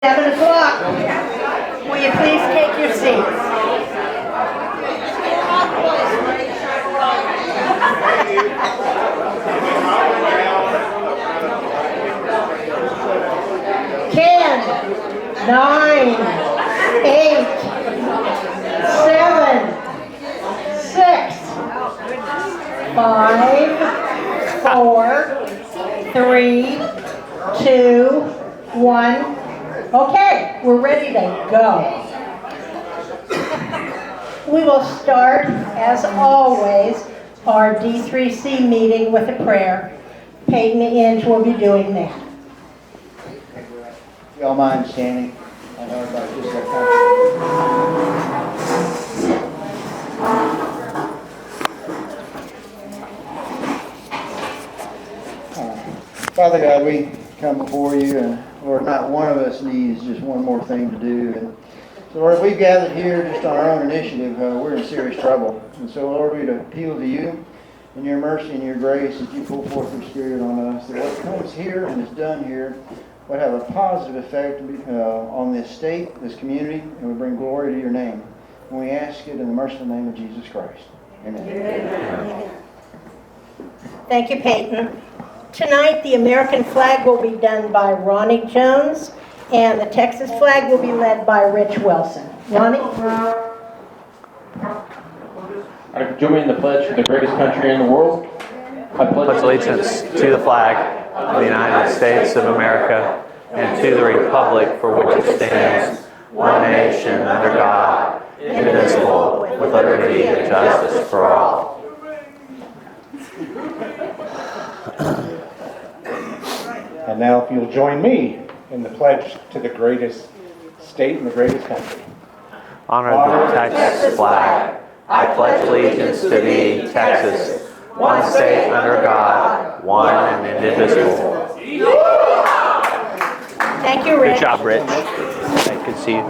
7 o'clock. Will you please take your seats? Ten, 9, 8, 7, 6, 5, 4, 3, 2, 1. Okay, we're ready to go. We will start, as always, our D3C meeting with a prayer. Peyton Inge will be doing that. Y'all mind standing? I know everybody just got Father God, we come before you, and Lord, not one of us needs just one more thing to do. And so, Lord, if we've gathered here just on our own initiative, we're in serious trouble. And so, Lord, we'd appeal to you and your mercy and your grace that you pull forth your Spirit on us, that what comes here and is done here would have a positive effect on this state, this community, and would bring glory to your name. And we ask it in the merciful name of Jesus Christ. Amen. Amen. Thank you, Peyton. Tonight, the American flag will be done by Ronnie Jones, and the Texas flag will be led by Rich Wilson. Ronnie? All right, join me in the pledge for the greatest country in the world. I pledge allegiance to the flag of the United States of America and to the republic for which it stands, one nation under God, indivisible, with liberty and justice for all. And now if you'll join me in the pledge to the greatest state and the greatest country. Honor the Texas flag. I pledge allegiance to thee, Texas, one state under God, one and indivisible. Thank you, Rich. Good job, Rich. Good to see you.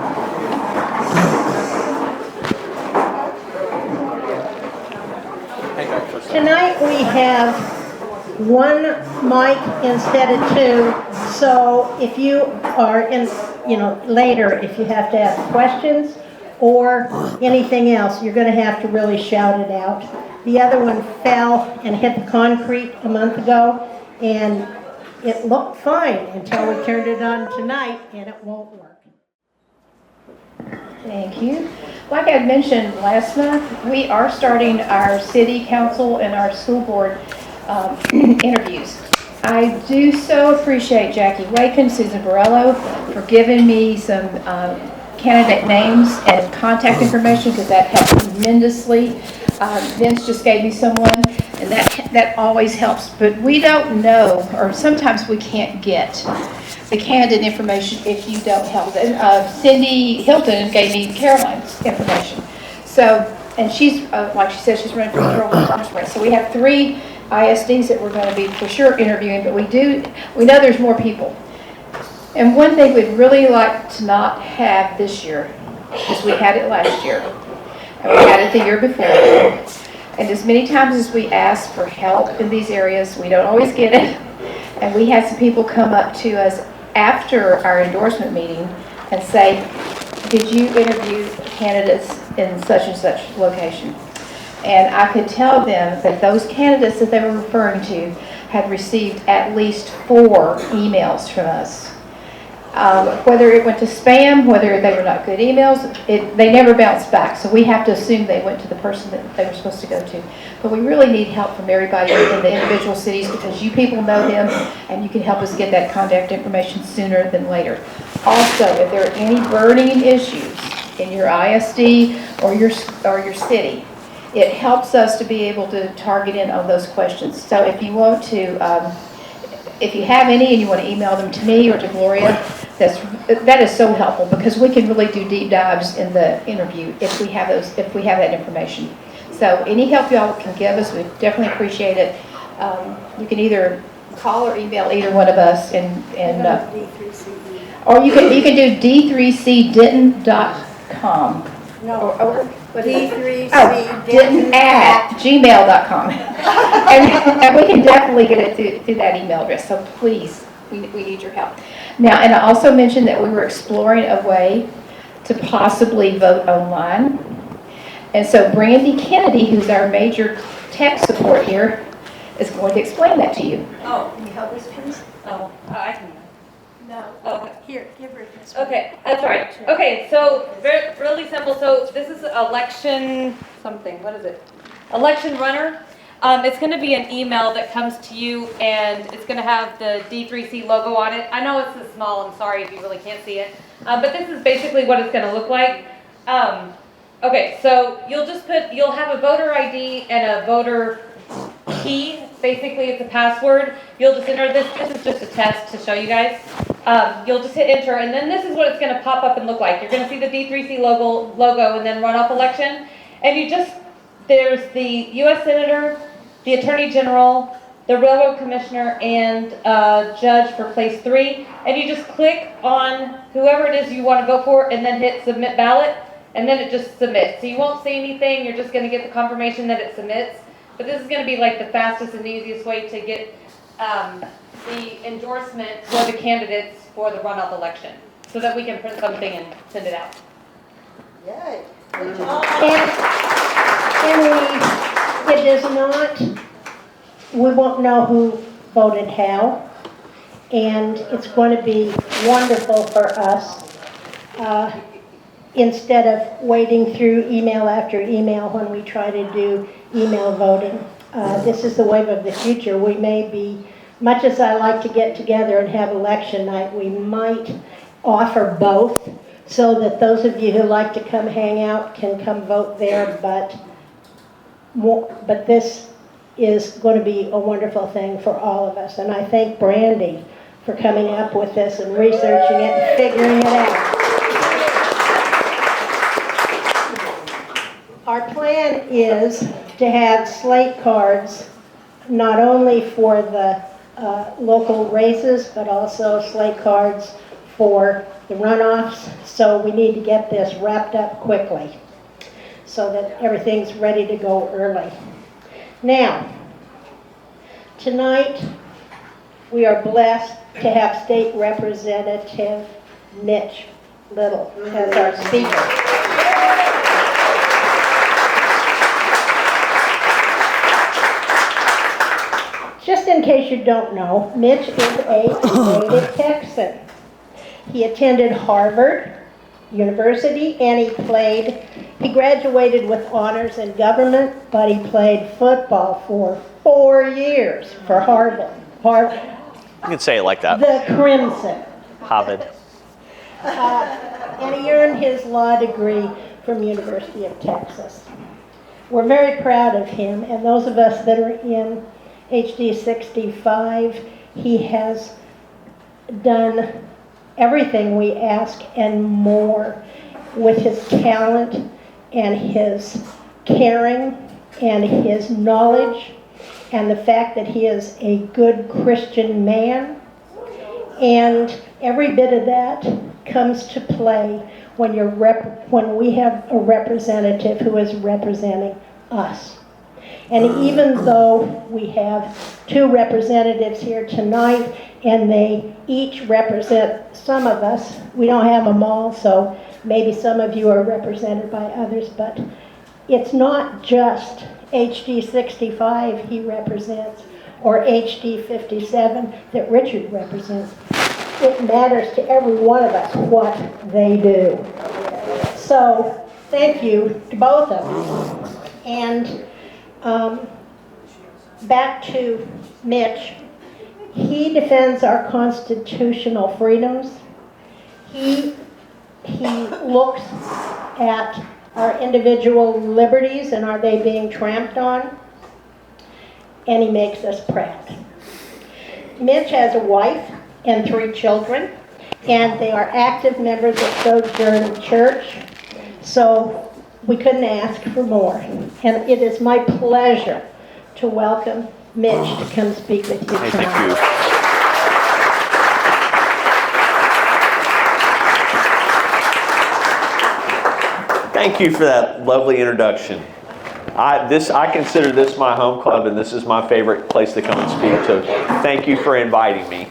Tonight we have one mic instead of two, so if you are in, later, if you have to ask questions or anything else, you're going to have to really shout it out. The other one fell and hit the concrete a month ago, and it looked fine until we turned it on tonight, and it won't work. Thank you. Like I mentioned last month, we are starting our city council and our school board interviews. I do so appreciate Jackie Waken, Susan Borello for giving me some candidate names and contact information, because that helped tremendously. Vince just gave me someone, and that always helps. But we don't know, or sometimes we can't get the candidate information if you don't help. And Cindy Hilton gave me Caroline's information. So, and she's like she said, she's running for Caroline's race. So we have 3 ISDs that we're going to be for sure interviewing, but we know there's more people. And one thing we'd really like to not have this year, because we had it last year, and we had it the year before. And as many times as we ask for help in these areas, we don't always get it. And we had some people come up to us after our endorsement meeting and say, did you interview candidates in such and such location? And I could tell them that those candidates that they were referring to had received at least 4 emails from us. Whether it went to spam, whether they were not good emails, they never bounced back. So we have to assume they went to the person that they were supposed to go to. But we really need help from everybody in the individual cities, because you people know them, and you can help us get that contact information sooner than later. Also, if there are any burning issues in your ISD or your city, it helps us to be able to target in on those questions. So if you want to, if you have any and you want to email them to me or to Gloria, that is so helpful, because we can really do deep dives in the interview if we have that information. So any help y'all can give us, we definitely appreciate it. You can either call or email either one of us, or you can do d3cdenton.com. No. D3C@gmail.com. and we can definitely get it through that email address. So please, we need your help. Now, and I also mentioned that we were exploring a way to possibly vote online. And so Brandy Kennedy, who's our major tech support here, is going to explain that to you. Oh, can you help us, please? Oh, I can. No. Okay. Here, give her this. Okay, that's right. Okay, so really simple. So this is election something. What is it? Election runner. It's going to be an email that comes to you, and it's going to have the D3C logo on it. I know it's this small. I'm sorry if you really can't see it, but this is basically what it's going to look like. Okay, so you'll have a voter ID and a voter key. Basically, it's a password. You'll just enter this. This is just a test to show you guys. You'll just hit enter, and then this is what it's going to pop up and look like. You're going to see the D3C logo, and then runoff election. And there's the U.S. Senator, the Attorney General, the Railroad Commissioner, and Judge for place 3. And you just click on whoever it is you want to vote for, and then hit Submit Ballot, and then it just submits. So you won't see anything. You're just going to get the confirmation that it submits. But this is going to be like the fastest and easiest way to get the endorsement for the candidates for the runoff election, so that we can print something and send it out. Yay. And it is not, we won't know who voted how, and it's going to be wonderful for us. Instead of wading through email after email when we try to do email voting. This is the wave of the future. We may be, much as I like to get together and have election night, we might offer both so that those of you who like to come hang out can come vote there, but this is going to be a wonderful thing for all of us. And I thank Brandy for coming up with this and researching it and figuring it out. Our plan is to have slate cards not only for the local races, but also slate cards for the runoffs. So we need to get this wrapped up quickly so that everything's ready to go early. Now, tonight we are blessed to have State Representative Mitch Little as our speaker. Just in case you don't know, Mitch is a native Texan. He attended Harvard University and he graduated with honors in government, but he played football for 4 years for Harvard. You can say it like that. The Crimson. Harvard. And he earned his law degree from University of Texas. We're very proud of him, and those of us that are in HD 65, he has done everything we ask and more with his talent and his caring and his knowledge and the fact that he is a good Christian man. And every bit of that comes to play when we have a representative who is representing us. And even though we have 2 representatives here tonight, and they each represent some of us, we don't have them all, so maybe some of you are represented by others, but it's not just HD 65 he represents, or HD 57 that Richard represents. It matters to every one of us what they do. So, thank you to both of you. And back to Mitch. He defends our constitutional freedoms. He looks at our individual liberties and are they being tramped on, and he makes us proud. Mitch has a wife and 3 children, and they are active members of Sojourn Church, so we couldn't ask for more. And it is my pleasure to welcome Mitch to come speak with you tonight. Thank you. Thank you for that lovely introduction. I consider this my home club, and this is my favorite place to come and speak, so thank you for inviting me.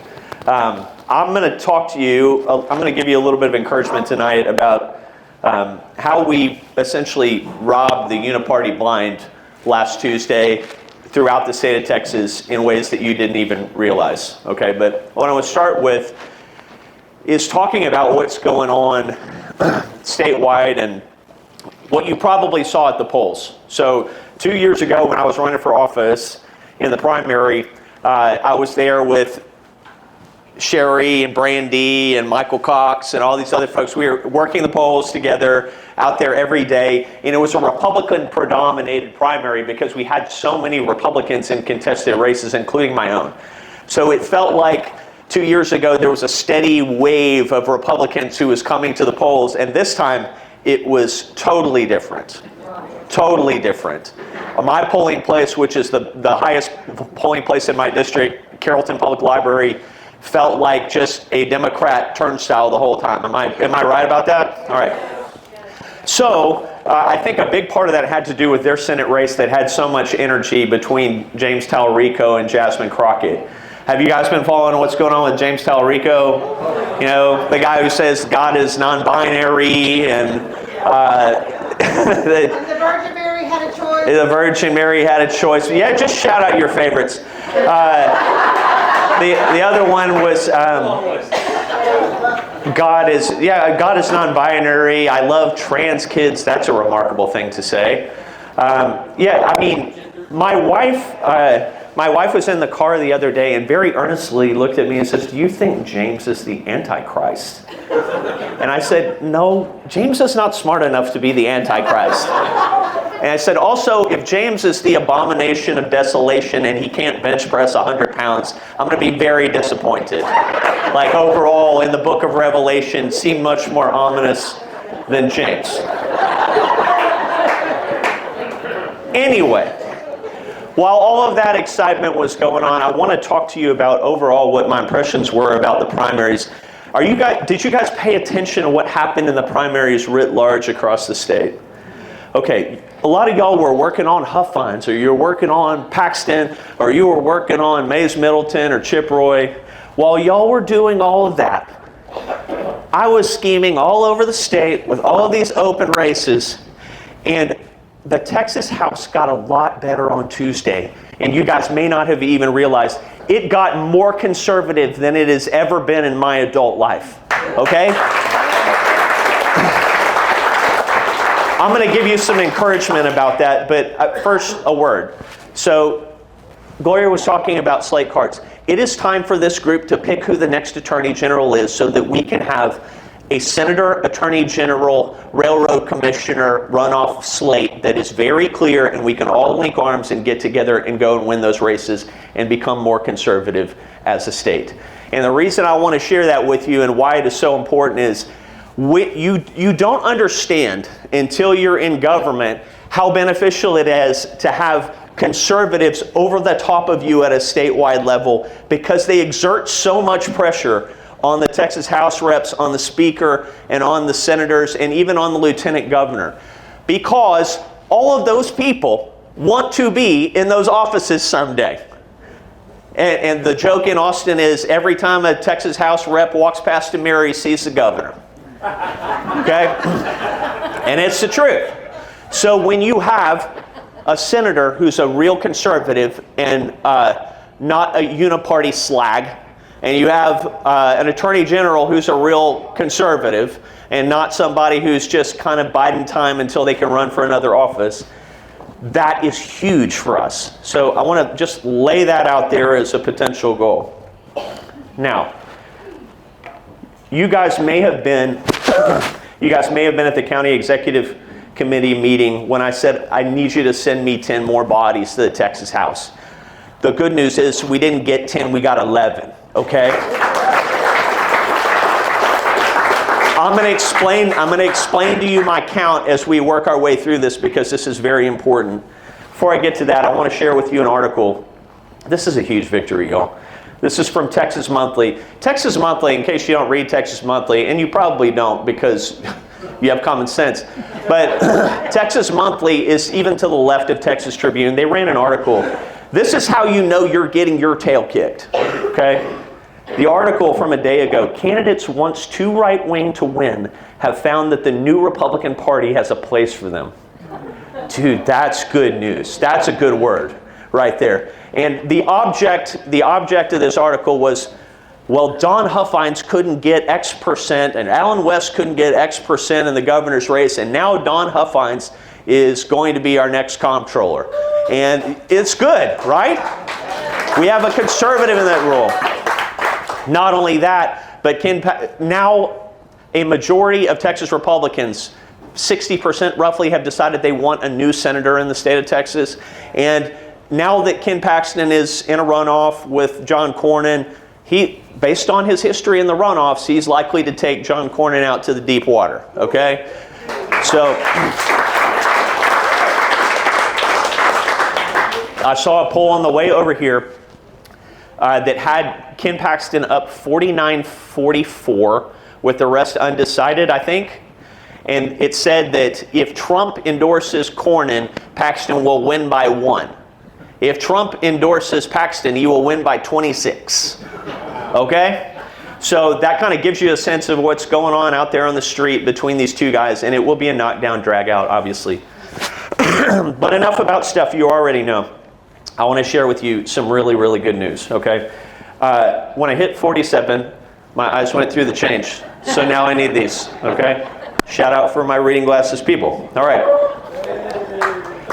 I'm going to talk to you, I'm going to give you a little bit of encouragement tonight about how we essentially robbed the uniparty blind last Tuesday throughout the state of Texas in ways that you didn't even realize. Okay, but what I want to start with is talking about what's going on statewide and what you probably saw at the polls. So 2 years ago when I was running for office in the primary, I was there with Sherry and Brandy and Michael Cox and all these other folks. We were working the polls together out there every day, and it was a Republican-predominated primary because we had so many Republicans in contested races, including my own. So it felt like 2 years ago there was a steady wave of Republicans who was coming to the polls, and this time it was totally different. Totally different. My polling place, which is the highest polling place in my district, Carrollton Public Library, felt like just a Democrat turnstile the whole time. Am I right about that? All right. So I think a big part of that had to do with their Senate race that had so much energy between James Talarico and Jasmine Crockett. Have you guys been following what's going on with James Talarico? You know, the guy who says God is non-binary and And the Virgin Mary had a choice. the Virgin Mary had a choice. Yeah, just shout out your favorites. The other one was God is non-binary. I love trans kids. That's a remarkable thing to say. Yeah, I mean, my wife was in the car the other day and very earnestly looked at me and says, "Do you think James is the Antichrist?" And I said, "No, James is not smart enough to be the Antichrist." And I said, also, if James is the abomination of desolation and he can't bench press 100 pounds, I'm going to be very disappointed. Like overall, in the book of Revelation, seem much more ominous than James. Anyway, while all of that excitement was going on, I want to talk to you about overall what my impressions were about the primaries. Did you guys pay attention to what happened in the primaries writ large across the state? Okay, a lot of y'all were working on Huffines, or you were working on Paxton, or you were working on Mays Middleton or Chip Roy. While y'all were doing all of that, I was scheming all over the state with all of these open races, and the Texas House got a lot better on Tuesday, and you guys may not have even realized it got more conservative than it has ever been in my adult life, okay? I'm going to give you some encouragement about that, but first, a word. So, Gloria was talking about slate cards. It is time for this group to pick who the next Attorney General is so that we can have a Senator, Attorney General, Railroad Commissioner runoff slate that is very clear, and we can all link arms and get together and go and win those races and become more conservative as a state. And the reason I want to share that with you and why it is so important is you don't understand until you're in government how beneficial it is to have conservatives over the top of you at a statewide level, because they exert so much pressure on the Texas House reps, on the speaker, and on the senators, and even on the lieutenant governor. Because all of those people want to be in those offices someday. And the joke in Austin is every time a Texas House rep walks past a mirror, he sees the governor. Okay? And it's the truth. So when you have a senator who's a real conservative and not a uniparty slag, and you have an attorney general who's a real conservative and not somebody who's just kind of biding time until they can run for another office, that is huge for us. So I want to just lay that out there as a potential goal. Now, you guys may have been at the county executive committee meeting when I said I need you to send me 10 more bodies to the Texas House. The good news is we didn't get 10, we got 11, okay? I'm going to explain to you my count as we work our way through this, because this is very important. Before I get to that, I want to share with you an article. This is a huge victory, y'all. This is from Texas Monthly. Texas Monthly, in case you don't read Texas Monthly, and you probably don't because you have common sense, but Texas Monthly is even to the left of Texas Tribune. They ran an article. This is how you know you're getting your tail kicked, okay? The article from a day ago, candidates wants too right-wing to win have found that the new Republican Party has a place for them. Dude, that's good news. That's a good word right there. And the object of this article was, well, Don Huffines couldn't get X percent and Alan West couldn't get X percent in the governor's race, and now Don Huffines is going to be our next comptroller. And it's good, right? We have a conservative in that role. Not only that, but now a majority of Texas Republicans, 60% roughly, have decided they want a new senator in the state of Texas. And now that Ken Paxton is in a runoff with John Cornyn, based on his history in the runoffs, he's likely to take John Cornyn out to the deep water, okay? So I saw a poll on the way over here that had Ken Paxton up 49-44 with the rest undecided, I think. And it said that if Trump endorses Cornyn, Paxton will win by 1. If Trump endorses Paxton, he will win by 26. Okay? So that kind of gives you a sense of what's going on out there on the street between these two guys, and it will be a knockdown, drag out, obviously. But enough about stuff you already know. I want to share with you some really, really good news, okay? When I hit 47, my eyes went through the change. So now I need these, okay? Shout out for my reading glasses people. All right.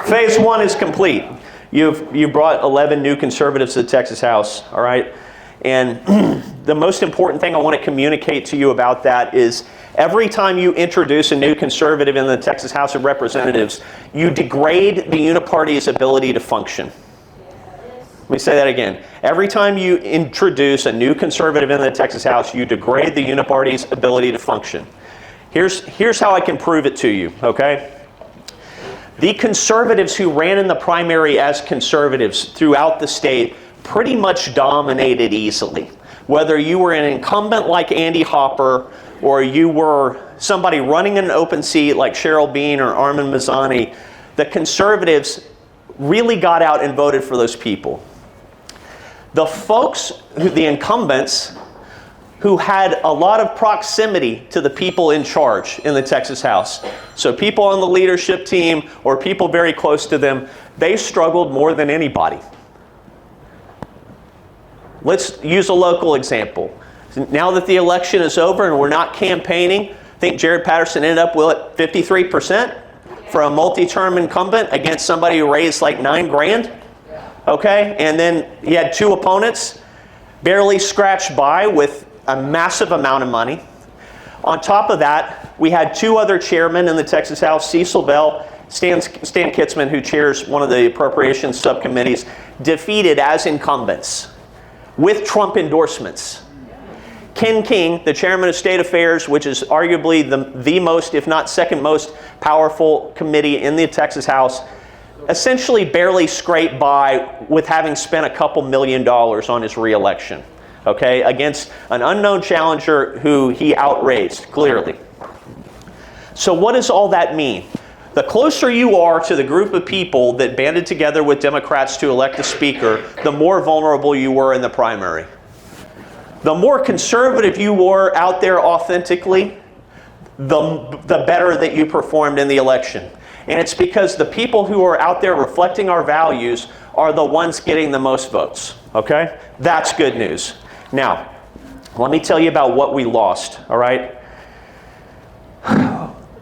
Phase 1 is complete. You brought 11 new conservatives to the Texas House, all right? And the most important thing I want to communicate to you about that is every time you introduce a new conservative in the Texas House of Representatives, you degrade the uniparty's ability to function. Let me say that again. Every time you introduce a new conservative in the Texas House, you degrade the uniparty's ability to function. Here's how I can prove it to you, okay? The conservatives who ran in the primary as conservatives throughout the state pretty much dominated easily. Whether you were an incumbent like Andy Hopper, or you were somebody running an open seat like Cheryl Bean or Armin Mazzani, the conservatives really got out and voted for those people. The folks, the incumbents, who had a lot of proximity to the people in charge in the Texas House, so people on the leadership team or people very close to them, they struggled more than anybody. Let's use a local example. Now that the election is over and we're not campaigning, I think Jared Patterson ended up with 53% for a multi-term incumbent against somebody who raised like $9 grand. Okay, and then he had 2 opponents, barely scratched by with a massive amount of money. On top of that, we had 2 other chairmen in the Texas House, Cecil Bell, Stan Kitzman, who chairs one of the appropriations subcommittees, defeated as incumbents with Trump endorsements. Ken King, the chairman of State Affairs, which is arguably the most, if not second most powerful committee in the Texas House, essentially barely scraped by with having spent a couple $1 million on his reelection, okay, against an unknown challenger who he outraised, clearly. So what does all that mean? The closer you are to the group of people that banded together with Democrats to elect a speaker, the more vulnerable you were in the primary. The more conservative you were out there authentically, the better that you performed in the election. And it's because the people who are out there reflecting our values are the ones getting the most votes, okay? That's good news. Now, let me tell you about what we lost, all right?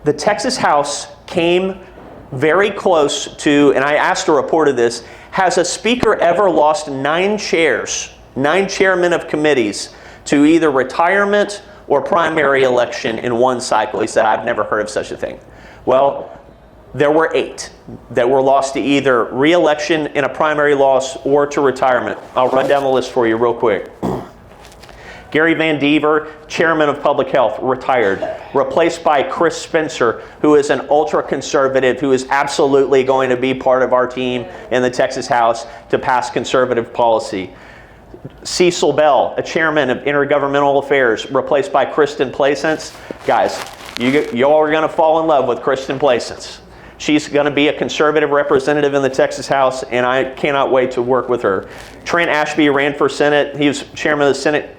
The Texas House came very close to, and I asked a reporter this, has a speaker ever lost 9 chairs, 9 chairmen of committees to either retirement or primary election in one cycle? He said, I've never heard of such a thing. Well, there were 8 that were lost to either re-election in a primary loss or to retirement. I'll run down the list for you real quick. Gary Van Dever, chairman of public health, retired, replaced by Chris Spencer, who is an ultra-conservative who is absolutely going to be part of our team in the Texas House to pass conservative policy. Cecil Bell, a chairman of intergovernmental affairs, replaced by Kristen Plaisance. Guys, you all are going to fall in love with Kristen Plaisance. She's going to be a conservative representative in the Texas House, and I cannot wait to work with her. Trent Ashby ran for Senate. He was chairman of the Senate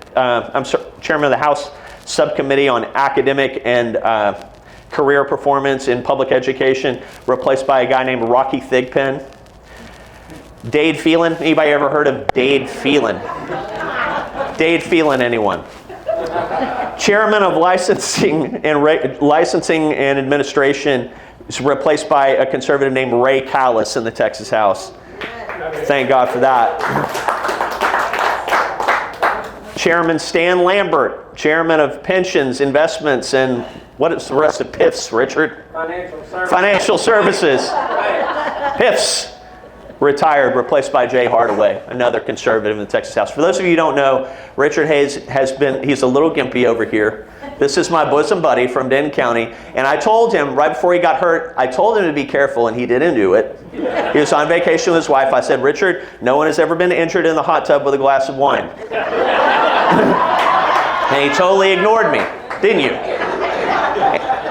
chairman of the House Subcommittee on Academic and Career Performance in Public Education, replaced by a guy named Rocky Thigpen. Dade Phelan. Anybody ever heard of Dade Phelan? Dade Phelan, anyone? Chairman of Licensing and Administration is replaced by a conservative named Ray Callis in the Texas House. Thank God for that. Chairman Stan Lambert, Chairman of Pensions, Investments, and what is the rest of PIFs, Richard? Financial Services. PIFs. Retired, replaced by Jay Hardaway, another conservative in the Texas House. For those of you who don't know, Richard Hayes he's a little gimpy over here. This is my bosom buddy from Denton County. And I told him, right before he got hurt, I told him to be careful, and he didn't do it. He was on vacation with his wife. I said, Richard, no one has ever been injured in the hot tub with a glass of wine. And he totally ignored me, didn't you?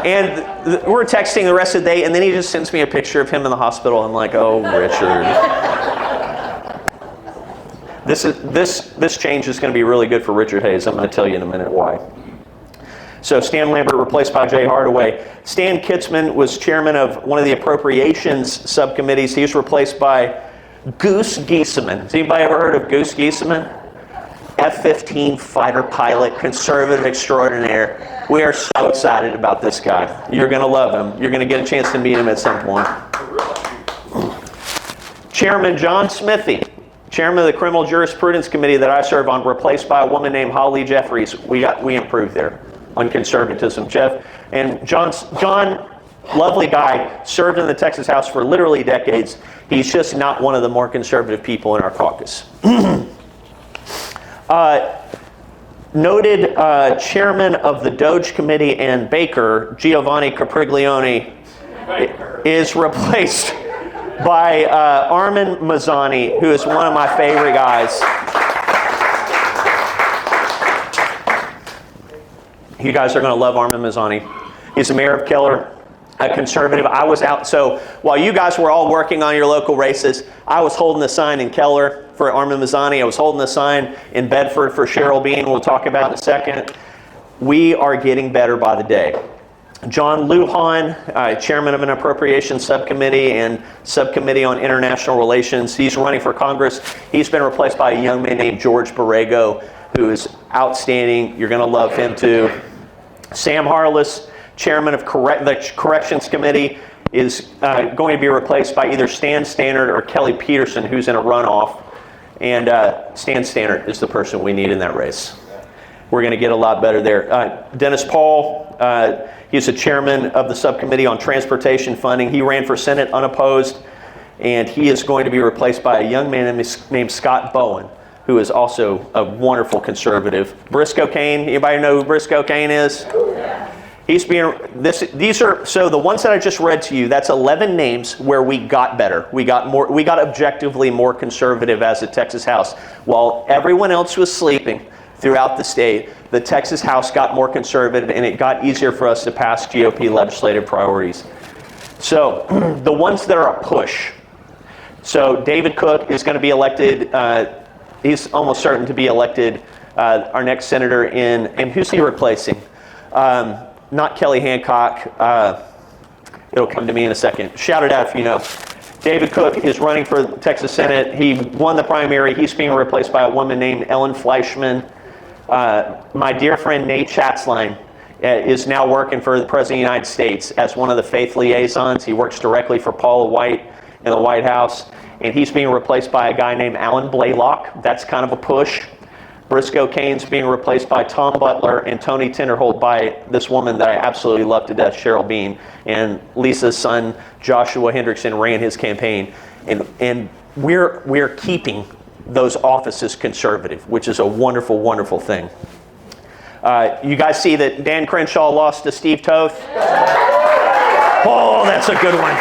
And we're texting the rest of the day, and then he just sends me a picture of him in the hospital. I'm like, oh, Richard. This change is going to be really good for Richard Hayes. I'm going to tell you in a minute why. So Stan Lambert replaced by Jay Hardaway. Stan Kitzman was chairman of one of the appropriations subcommittees. He was replaced by Goose Giesemann. Has anybody ever heard of Goose Giesemann? F-15 fighter pilot, conservative extraordinaire. We are so excited about this guy. You're going to love him. You're going to get a chance to meet him at some point. Chairman John Smithy, chairman of the Criminal Jurisprudence Committee that I serve on, replaced by a woman named Holly Jeffries. We improved there on conservatism. John, lovely guy, served in the Texas House for literally decades. He's just not one of the more conservative people in our caucus. Noted chairman of the Doge Committee and baker, Giovanni Capriglione, is replaced by Armin Mazzani, who is one of my favorite guys. You guys are going to love Armin Mazzani. He's the mayor of Keller, a conservative. I was out, so while you guys were all working on your local races, I was holding the sign in Keller for Armin Mazzani. I was holding the sign in Bedford for Cheryl Bean, we'll talk about in a second. We are getting better by the day. John Lujan, chairman of an appropriations subcommittee and subcommittee on international relations. He's running for Congress. He's been replaced by a young man named George Borrego, who is outstanding. You're going to love him too. Sam Harless, chairman of the Corrections Committee, is going to be replaced by either Stan Stannard or Kelly Peterson, who's in a runoff. And Stan Stannard is the person we need in that race. We're going to get a lot better there. Dennis Paul, he's the chairman of the subcommittee on transportation funding. He ran for Senate unopposed, and he is going to be replaced by a young man named Scott Bowen, who is also a wonderful conservative. Briscoe Cain, anybody know who Briscoe Cain is? These are, so the ones that I just read to you, that's 11 names where we got better. We got objectively more conservative as a Texas House. While everyone else was sleeping throughout the state, the Texas House got more conservative, and it got easier for us to pass GOP legislative priorities. So the ones that are a push. So David Cook is going to be elected, he's almost certain to be elected our next senator and who's he replacing? Not Kelly Hancock. It'll come to me in a second. Shout it out if you know. David Cook is running for the Texas Senate. He won the primary. He's being replaced by a woman named Ellen Fleischman. My dear friend Nate Schatzline is now working for the President of the United States as one of the faith liaisons. He works directly for Paula White in the White House. And he's being replaced by a guy named Alan Blaylock. That's kind of a push. Briscoe Cain's being replaced by Tom Butler, and Tony Tinderholt by this woman that I absolutely love to death, Cheryl Bean. And Lisa's son, Joshua Hendrickson, ran his campaign. And we're keeping those offices conservative, which is a wonderful, wonderful thing. You guys see that Dan Crenshaw lost to Steve Toth? Oh, that's a good one.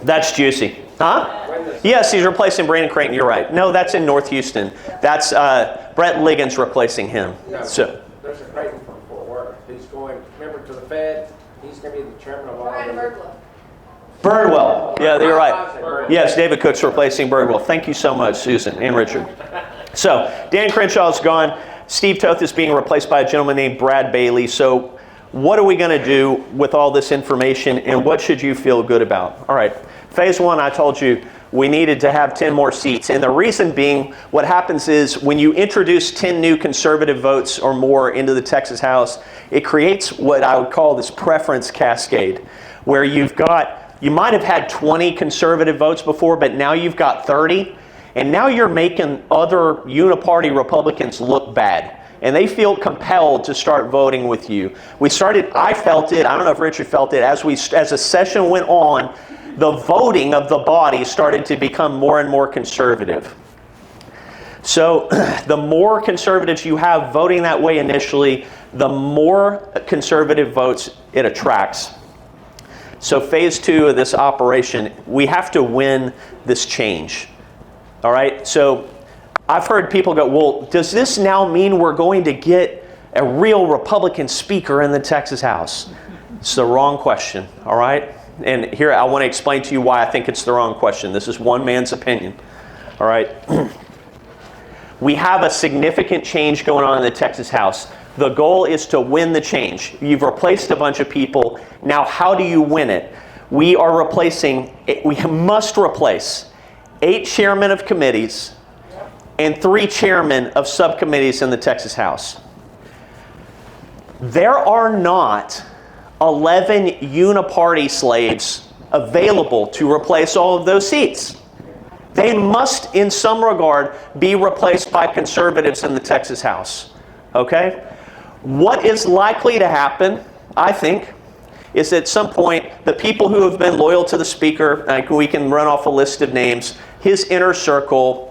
That's juicy. Huh? Yes, he's replacing Brandon Creighton. You're right. No, that's in North Houston. That's Brett Liggins replacing him. No, so there's a Creighton from Fort Worth. He's going, remember, to the Fed. He's going to be the chairman of all. Birdwell. Yeah, you're right. Yes, David Cook's replacing Birdwell. Thank you so much, Susan and Richard. So, Dan Crenshaw's gone. Steve Toth is being replaced by a gentleman named Brad Bailey. So, what are we going to do with all this information, and what should you feel good about? All right. Phase one, I told you, we needed to have 10 more seats. And the reason being, what happens is when you introduce 10 new conservative votes or more into the Texas House, it creates what I would call this preference cascade, where you might have had 20 conservative votes before, but now you've got 30. And now you're making other uniparty Republicans look bad. And they feel compelled to start voting with you. I felt it, I don't know if Richard felt it, as the session went on, the voting of the body started to become more and more conservative. So the more conservatives you have voting that way initially, the more conservative votes it attracts. So phase two of this operation, we have to win this change. All right, so I've heard people go, well, does this now mean we're going to get a real Republican speaker in the Texas House? It's the wrong question, all right? And here I want to explain to you why I think it's the wrong question. This is one man's opinion, all right? We have a significant change going on in the Texas House. The goal is to win the change. You've replaced a bunch of people. Now, how do you win it? We must replace 8 chairmen of committees and 3 chairmen of subcommittees in the Texas House. There are not 11 uniparty slaves available to replace all of those seats. They must, in some regard, be replaced by conservatives in the Texas House. Okay? What is likely to happen, I think, is at some point, the people who have been loyal to the speaker, we can run off a list of names, his inner circle,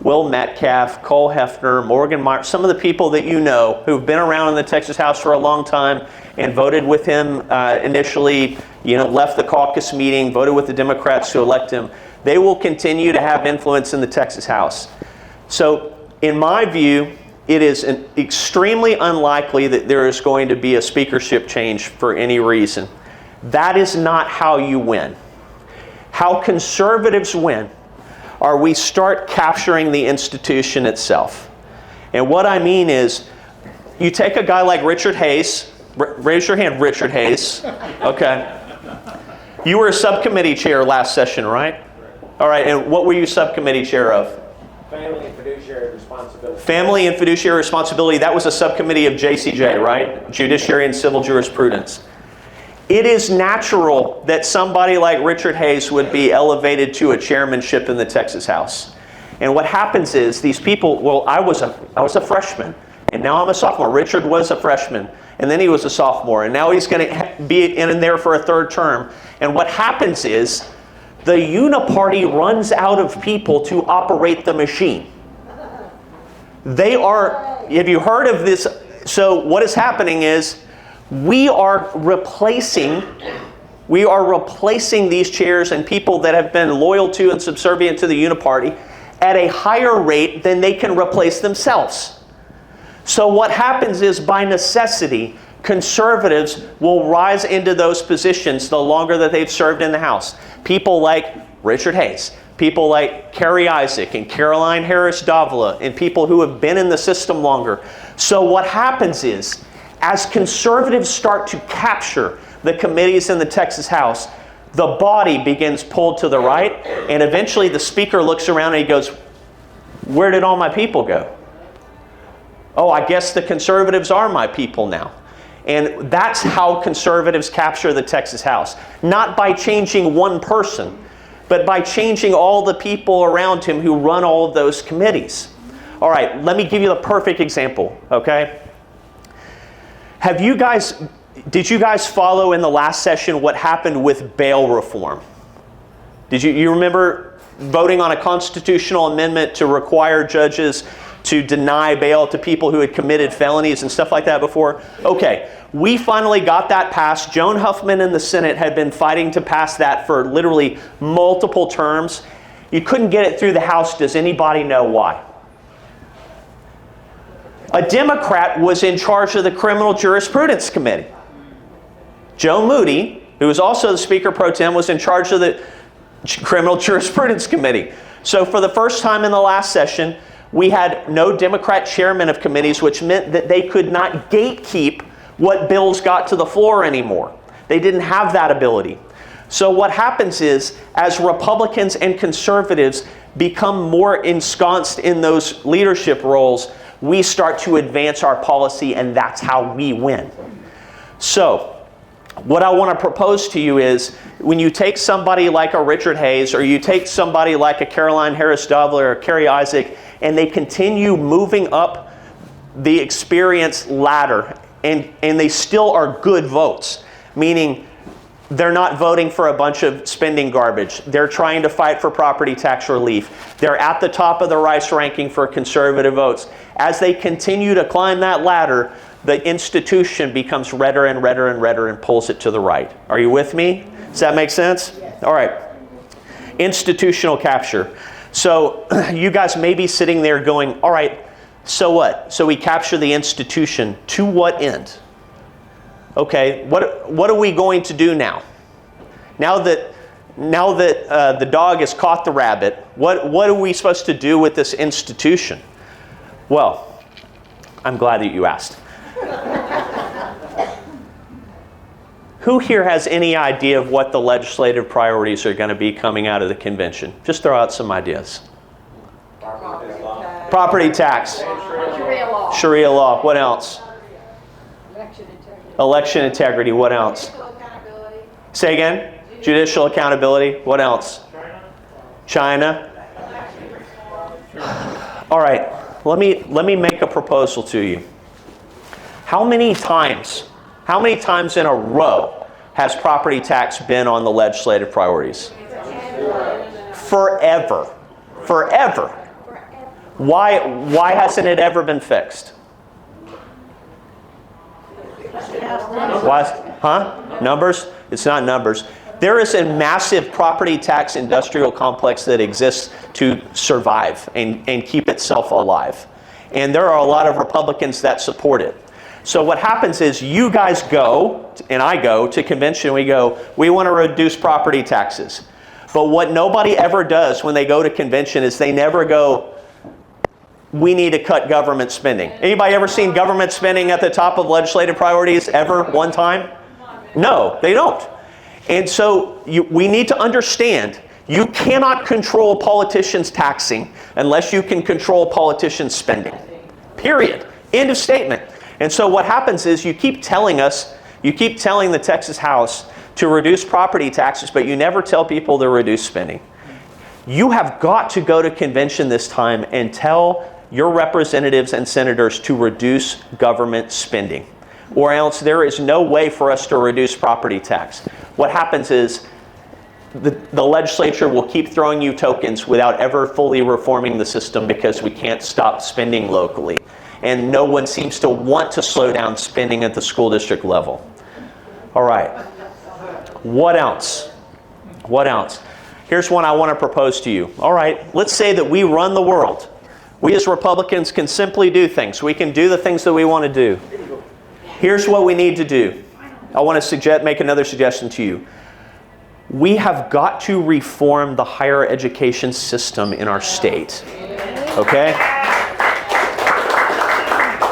Will Metcalf, Cole Hefner, Morgan Meyer, some of the people that you know who've been around in the Texas House for a long time and voted with him initially, left the caucus meeting, voted with the Democrats to elect him, they will continue to have influence in the Texas House. So, in my view, it is extremely unlikely that there is going to be a speakership change for any reason. That is not how you win. How conservatives win are we start capturing the institution itself. And what I mean is, you take a guy like Richard Hayes, raise your hand, Richard Hayes, okay. You were a subcommittee chair last session, right? All right, and what were you subcommittee chair of? Family and fiduciary responsibility. Family and fiduciary responsibility, that was a subcommittee of JCJ, right? Judiciary and Civil Jurisprudence. It is natural that somebody like Richard Hayes would be elevated to a chairmanship in the Texas House. And what happens is these people, well, I was a freshman, and now I'm a sophomore. Richard was a freshman, and then he was a sophomore, and now he's going to be in there for a third term. And what happens is the uniparty runs out of people to operate the machine. Have you heard of this? So what is happening is we are replacing these chairs and people that have been loyal to and subservient to the uniparty at a higher rate than they can replace themselves. So what happens is, by necessity, conservatives will rise into those positions the longer that they've served in the House. People like Richard Hayes, people like Kerry Isaac and Caroline Harris Davila, and people who have been in the system longer. So what happens is, as conservatives start to capture the committees in the Texas House, the body begins pulled to the right, and eventually the speaker looks around and he goes, where did all my people go? Oh, I guess the conservatives are my people now. And that's how conservatives capture the Texas House. Not by changing one person, but by changing all the people around him who run all of those committees. All right, let me give you the perfect example, okay? Did you guys follow in the last session what happened with bail reform? Did you remember voting on a constitutional amendment to require judges to deny bail to people who had committed felonies and stuff like that before? Okay, we finally got that passed. Joan Huffman in the Senate had been fighting to pass that for literally multiple terms. You couldn't get it through the House. Does anybody know why? A Democrat was in charge of the Criminal Jurisprudence Committee. Joe Moody who was also the Speaker Pro Tem, was in charge of the Criminal Jurisprudence Committee. So for the first time in the last session, we had no Democrat chairman of committees, which meant that they could not gatekeep what bills got to the floor anymore. They didn't have that ability. So what happens is, as Republicans and conservatives become more ensconced in those leadership roles, we start to advance our policy, and that's how we win. So what I want to propose to you is, when you take somebody like a Richard Hayes, or you take somebody like a Caroline Harris-Dovler or Kerry Isaac, and they continue moving up the experience ladder, and they still are good votes, meaning they're not voting for a bunch of spending garbage. They're trying to fight for property tax relief. They're at the top of the Rice ranking for conservative votes. As they continue to climb that ladder, the institution becomes redder and redder and redder and pulls it to the right. Are you with me? Does that make sense? Yes. All right. Institutional capture. So you guys may be sitting there going, all right, so what? So we capture the institution. To what end? Okay, what are we going to do now? Now that the dog has caught the rabbit, what are we supposed to do with this institution? Well, I'm glad that you asked. Who here has any idea of what the legislative priorities are going to be coming out of the convention? Just throw out some ideas. Property tax. Sharia law. Sharia law. What else? Election integrity. What else? Say again? Judicial accountability. What else? China. All right. Let me make a proposal to you. How many times in a row has property tax been on the legislative priorities? Forever. Forever. Why hasn't it ever been fixed? Numbers? It's not numbers. There is a massive property tax industrial complex that exists to survive and keep itself alive. And there are a lot of Republicans that support it. So what happens is, you guys go, and I go to convention, we want to reduce property taxes. But what nobody ever does when they go to convention is they never go, we need to cut government spending. Anybody ever seen government spending at the top of legislative priorities ever, one time? No, they don't. And so we need to understand, you cannot control politicians' taxing unless you can control politicians' spending. Period. End of statement. And so what happens is, you keep telling the Texas House to reduce property taxes, but you never tell people to reduce spending. You have got to go to convention this time and tell your representatives and senators to reduce government spending, or else there is no way for us to reduce property tax. What happens is, the legislature will keep throwing you tokens without ever fully reforming the system, because we can't stop spending locally. And no one seems to want to slow down spending at the school district level. All right. What else? What else? Here's one I want to propose to you. All right, let's say that we run the world. We as Republicans can simply do things. We can do the things that we want to do. Here's what we need to do. I want to make another suggestion to you. We have got to reform the higher education system in our state. Okay?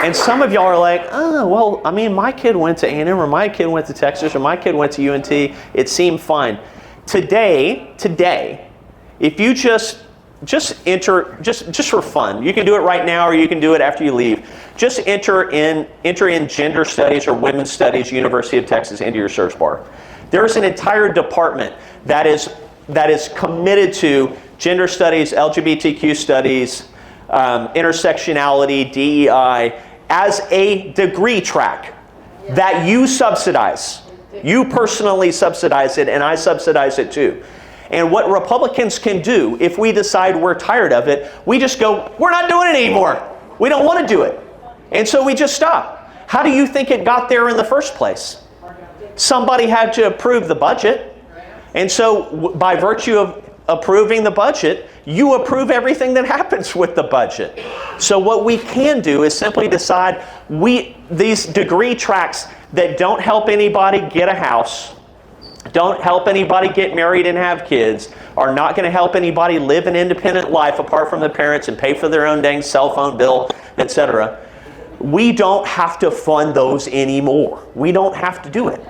And some of y'all are like, oh, well, I mean, my kid went to A&M, or my kid went to Texas, or my kid went to UNT. It seemed fine. Today, if you just enter, just for fun, you can do it right now, or you can do it after you leave. Just enter in gender studies or women's studies, University of Texas, into your search bar. There's an entire department that is committed to gender studies, LGBTQ studies, intersectionality, DEI, as a degree track that you subsidize. You personally subsidize it, and I subsidize it too. And what Republicans can do, if we decide we're tired of it, we just go, we're not doing it anymore. We don't want to do it. And so we just stop. How do you think it got there in the first place? Somebody had to approve the budget. And so by virtue of approving the budget, you approve everything that happens with the budget. So what we can do is simply decide, these degree tracks that don't help anybody get a house, don't help anybody get married and have kids, are not going to help anybody live an independent life apart from the parents and pay for their own dang cell phone bill, etc. We don't have to fund those anymore. We don't have to do it.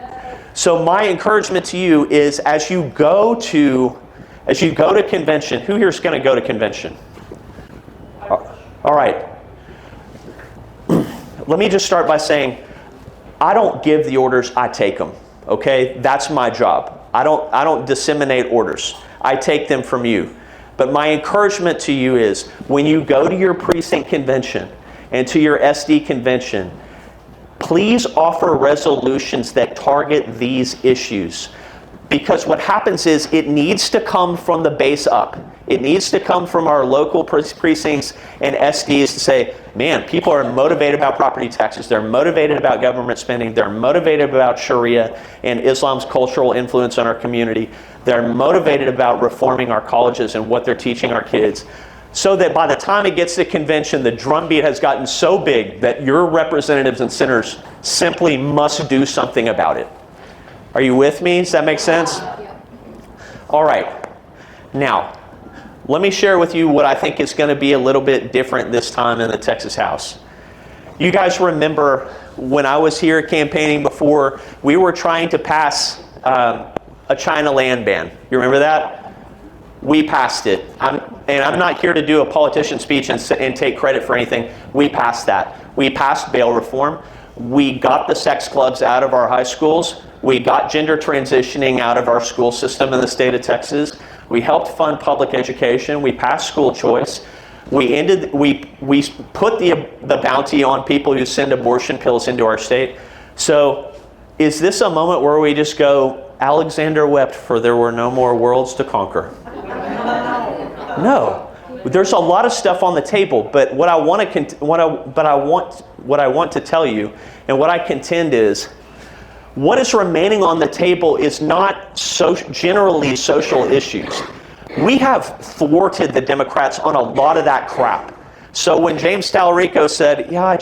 So my encouragement to you is as you go to convention, who here is going to go to convention? All right. Let me just start by saying, I don't give the orders, I take them. Okay? That's my job. I don't disseminate orders. I take them from you. But my encouragement to you is when you go to your precinct convention and to your SD convention, please offer resolutions that target these issues. Because what happens is it needs to come from the base up. It needs to come from our local precincts and SDs to say, man, people are motivated about property taxes. They're motivated about government spending. They're motivated about Sharia and Islam's cultural influence on our community. They're motivated about reforming our colleges and what they're teaching our kids. So that by the time it gets to convention, the drumbeat has gotten so big that your representatives and senators simply must do something about it. Are you with me? Does that make sense? All right. Now, let me share with you what I think is going to be a little bit different this time in the Texas House. You guys remember when I was here campaigning before, we were trying to pass a China land ban. You remember that? We passed it. I'm not here to do a politician speech and take credit for anything. We passed that. We passed bail reform. We got the sex clubs out of our high schools. We got gender transitioning out of our school system in the state of Texas. We helped fund public education. We passed school choice. We put the bounty on people who send abortion pills into our state. So is this a moment where we just go, Alexander wept for there were no more worlds to conquer? No. There's a lot of stuff on the table, but what I want to tell you and what I contend is what is remaining on the table is not generally social issues. We have thwarted the Democrats on a lot of that crap. So when James Talarico said, yeah,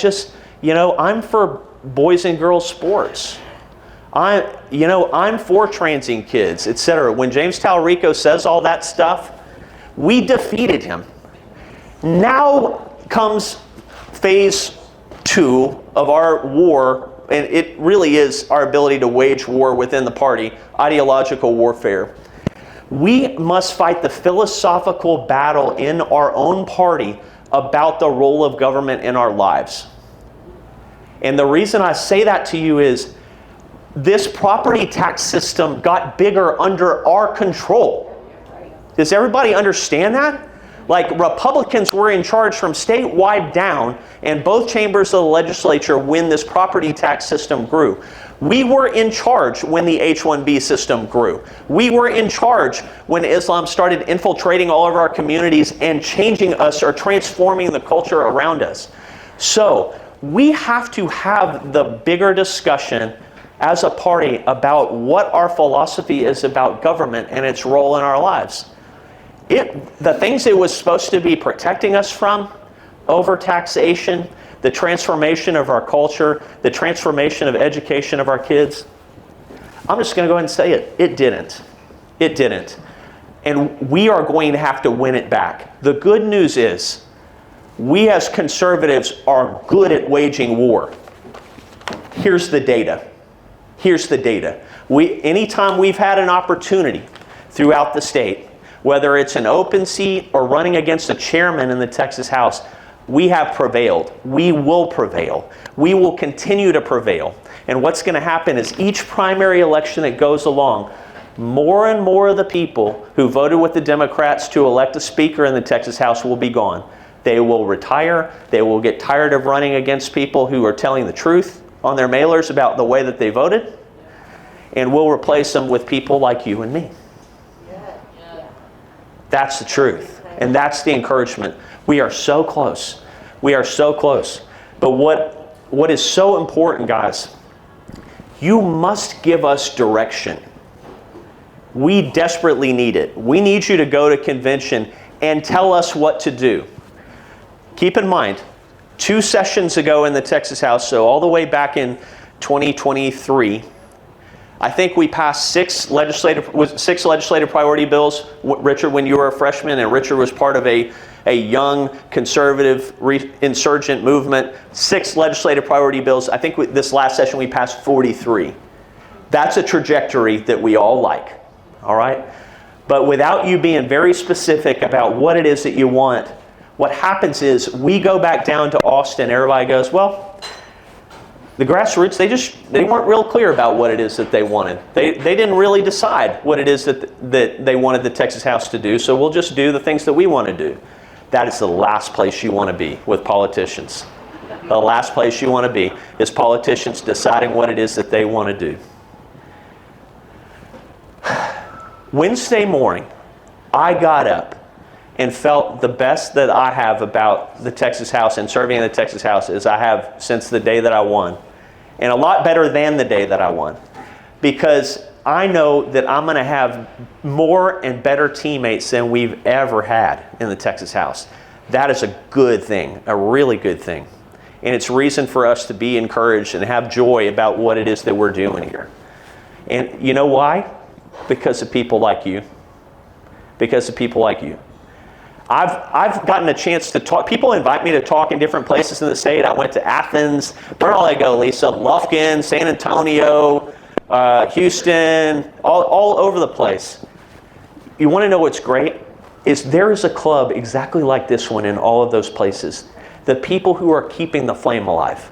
I'm for boys and girls sports. I'm for transing kids, etc. When James Talarico says all that stuff, we defeated him. Now comes phase 2 of our war, and it really is our ability to wage war within the party, ideological warfare. We must fight the philosophical battle in our own party about the role of government in our lives. And the reason I say that to you is this property tax system got bigger under our control. Does everybody understand that? Like Republicans were in charge from statewide down, and both chambers of the legislature when this property tax system grew. We were in charge when the H-1B system grew. We were in charge when Islam started infiltrating all of our communities and changing us or transforming the culture around us. So we have to have the bigger discussion as a party about what our philosophy is about government and its role in our lives. The things it was supposed to be protecting us from, overtaxation, the transformation of our culture, the transformation of education of our kids, I'm just going to go ahead and say it. It didn't. It didn't. And we are going to have to win it back. The good news is, we as conservatives are good at waging war. Here's the data. Here's the data. Anytime we've had an opportunity throughout the state, whether it's an open seat or running against a chairman in the Texas House, we have prevailed. We will prevail. We will continue to prevail. And what's going to happen is each primary election that goes along, more and more of the people who voted with the Democrats to elect a speaker in the Texas House will be gone. They will retire. They will get tired of running against people who are telling the truth on their mailers about the way that they voted. And we'll replace them with people like you and me. That's the truth. And that's the encouragement. We are so close. We are so close. But what is so important, guys, you must give us direction. We desperately need it. We need you to go to convention and tell us what to do. Keep in mind, 2 sessions ago in the Texas House, so all the way back in 2023, I think we passed six legislative priority bills, Richard, when you were a freshman, and Richard was part of a young conservative insurgent movement. 6 legislative priority bills. I think this last session we passed 43. That's a trajectory that we all like, all right? But without you being very specific about what it is that you want, what happens is we go back down to Austin, everybody goes, well, the grassroots, they weren't real clear about what it is that they wanted. They didn't really decide what it is that they wanted the Texas House to do, so we'll just do the things that we want to do. That is the last place you want to be with politicians. The last place you want to be is politicians deciding what it is that they want to do. Wednesday morning, I got up and felt the best that I have about the Texas House and serving in the Texas House as I have since the day that I won. And a lot better than the day that I won. Because I know that I'm going to have more and better teammates than we've ever had in the Texas House. That is a good thing, a really good thing. And it's reason for us to be encouraged and have joy about what it is that we're doing here. And you know why? Because of people like you. Because of people like you. I've gotten a chance to talk. People invite me to talk in different places in the state. I went to Athens. Where all I go, Lisa? Lufkin, San Antonio, Houston, all over the place. You want to know what's great? Is there is a club exactly like this one in all of those places. The people who are keeping the flame alive.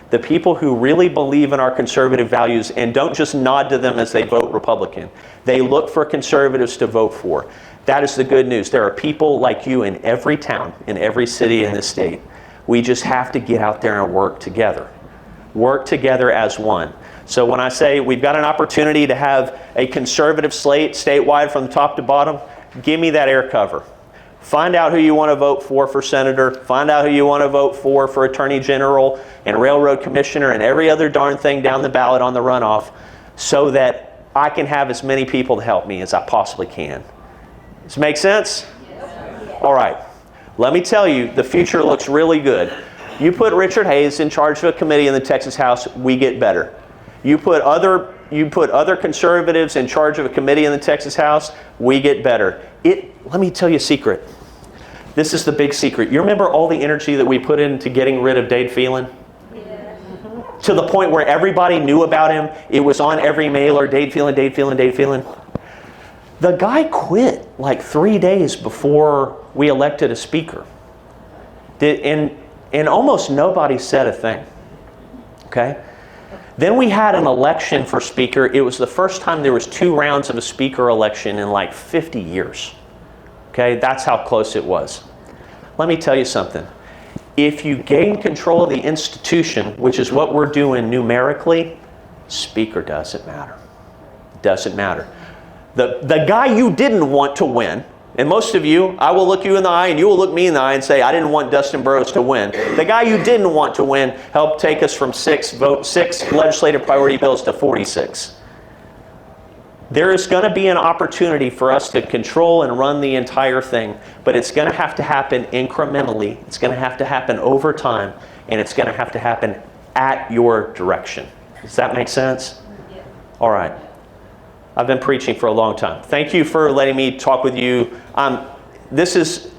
The people who really believe in our conservative values and don't just nod to them as they vote Republican. They look for conservatives to vote for. That is the good news. There are people like you in every town, in every city in this state. We just have to get out there and work together. Work together as one. So when I say we've got an opportunity to have a conservative slate statewide from the top to bottom, give me that air cover. Find out who you want to vote for senator. Find out who you want to vote for attorney general and railroad commissioner and every other darn thing down the ballot on the runoff so that I can have as many people to help me as I possibly can. Does it make sense? All right. Let me tell you, the future looks really good. You put Richard Hayes in charge of a committee in the Texas House, we get better. You put other conservatives in charge of a committee in the Texas House, we get better. Let me tell you a secret. This is the big secret. You remember all the energy that we put into getting rid of Dade Phelan? Yeah. To the point where everybody knew about him. It was on every mailer, Dade Phelan, Dade Phelan, Dade Phelan. The guy quit like 3 days before we elected a speaker. And almost nobody said a thing. Okay? Then we had an election for speaker. It was the first time there was 2 rounds of a speaker election in like 50 years. Okay, that's how close it was. Let me tell you something. If you gain control of the institution, which is what we're doing numerically, speaker doesn't matter. Doesn't matter. The guy you didn't want to win, and most of you, I will look you in the eye and you will look me in the eye and say, I didn't want Dustin Burrows to win. The guy you didn't want to win helped take us from 6 legislative priority bills to 46. There is going to be an opportunity for us to control and run the entire thing, but it's going to have to happen incrementally. It's going to have to happen over time, and it's going to have to happen at your direction. Does that make sense? Yeah. All right. I've been preaching for a long time. Thank you for letting me talk with you. This is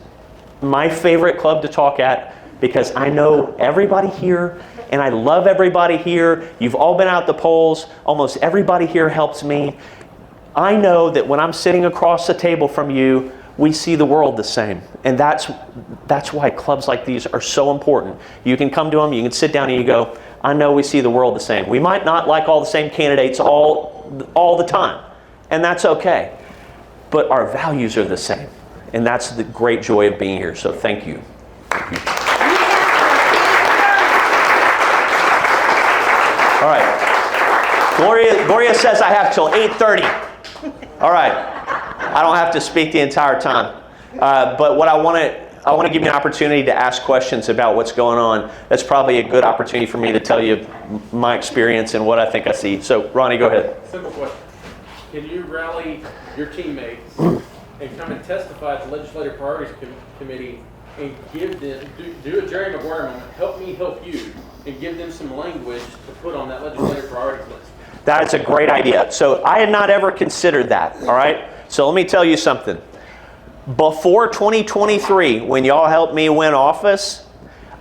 my favorite club to talk at because I know everybody here and I love everybody here. You've all been out the polls. Almost everybody here helps me. I know that when I'm sitting across the table from you, we see the world the same. And that's why clubs like these are so important. You can come to them, you can sit down and you go, I know we see the world the same. We might not like all the same candidates all the time, and that's okay. But our values are the same. And that's the great joy of being here. So thank you. Thank you. All right. Gloria says I have till 8:30. All right. I don't have to speak the entire time. But what I want to give you an opportunity to ask questions about what's going on. That's probably a good opportunity for me to tell you my experience and what I think I see. So, Ronnie, go ahead. Simple question. Can you rally your teammates and come and testify at the Legislative Priorities Committee and give them, do a Jerry Maguire moment, help me help you, and give them some language to put on that legislative priorities list? That is a great idea. So I had not ever considered that, all right? So let me tell you something. Before 2023, when y'all helped me win office,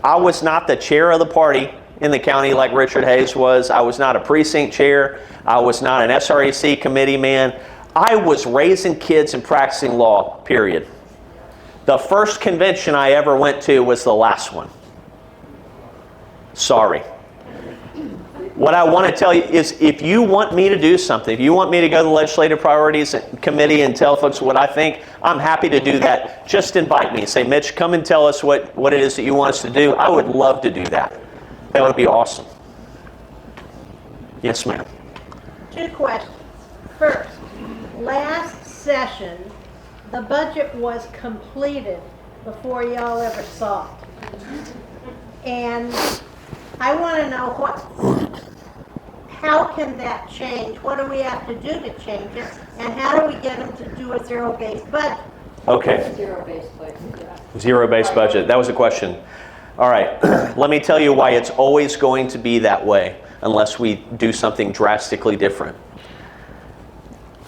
I was not the chair of the party in the county like Richard Hayes was. I was not a precinct chair. I was not an SRAC committee man. I was raising kids and practicing law, period. The first convention I ever went to was the last one. Sorry. What I want to tell you is, if you want me to do something, if you want me to go to the Legislative Priorities Committee and tell folks what I think, I'm happy to do that. Just invite me. Say, Mitch, come and tell us what it is that you want us to do. I would love to do that. That would be awesome. Yes, ma'am. 2 questions. First, last session, the budget was completed before y'all ever saw it. And I want to know how can that change? What do we have to do to change it? And how do we get them to do a zero-based budget? Okay. Zero-based budget. Zero-based budget. That was a question. All right. Let me tell you why it's always going to be that way unless we do something drastically different.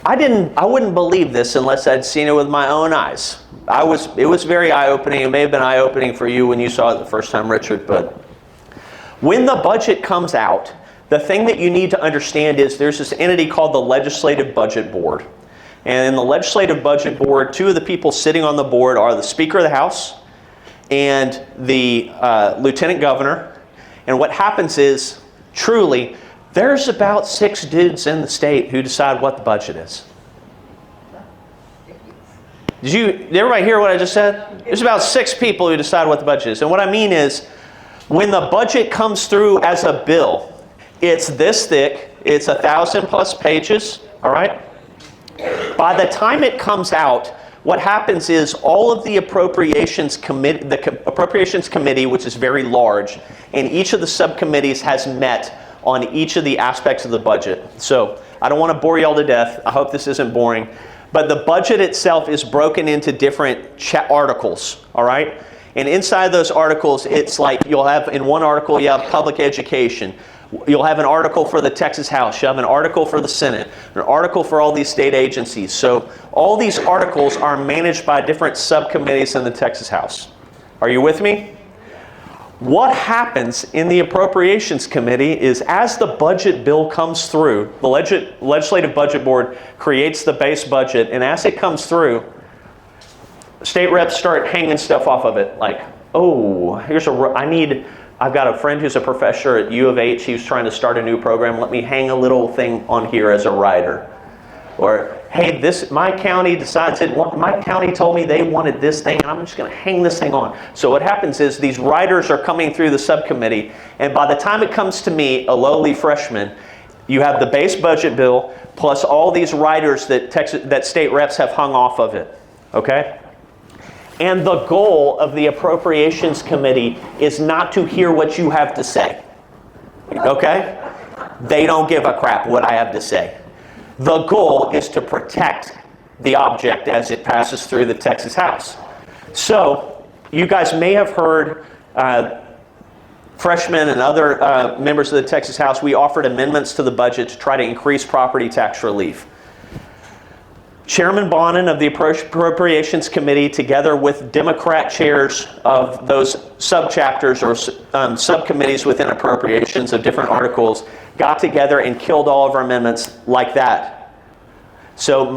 I wouldn't believe this unless I'd seen it with my own eyes. It was very eye-opening. It may have been eye-opening for you when you saw it the first time, Richard, but when the budget comes out, the thing that you need to understand is there's this entity called the Legislative Budget Board. And in the Legislative Budget Board, 2 of the people sitting on the board are the Speaker of the House and the Lieutenant Governor. And what happens is, truly, there's about 6 dudes in the state who decide what the budget is. Did everybody hear what I just said? There's about 6 people who decide what the budget is. And what I mean is, when the budget comes through as a bill, it's this thick, it's 1,000+ pages, all right? By the time it comes out, what happens is all of the Appropriations Committee, Appropriations Committee, which is very large, and each of the subcommittees has met on each of the aspects of the budget. So I don't want to bore y'all to death. I hope this isn't boring. But the budget itself is broken into different articles, all right? And inside those articles, it's like you'll have, in one article, you have public education. You'll have an article for the Texas House. You'll have an article for the Senate, an article for all these state agencies. So all these articles are managed by different subcommittees in the Texas House. Are you with me? What happens in the Appropriations Committee is, as the budget bill comes through, the Legislative Budget Board creates the base budget, and as it comes through, state reps start hanging stuff off of it. Like, oh, I've got a friend who's a professor at U of H. He was trying to start a new program. Let me hang a little thing on here as a rider. Or, hey, my county my county told me they wanted this thing, and I'm just going to hang this thing on. So what happens is these riders are coming through the subcommittee, and by the time it comes to me, a lowly freshman, you have the base budget bill plus all these riders that state reps have hung off of it. Okay? And the goal of the Appropriations Committee is not to hear what you have to say. Okay? They don't give a crap what I have to say. The goal is to protect the object as it passes through the Texas House. So, you guys may have heard freshmen and other members of the Texas House, we offered amendments to the budget to try to increase property tax relief. Chairman Bonin of the Appropriations Committee, together with Democrat chairs of those subchapters or subcommittees within appropriations of different articles, got together and killed all of our amendments like that. So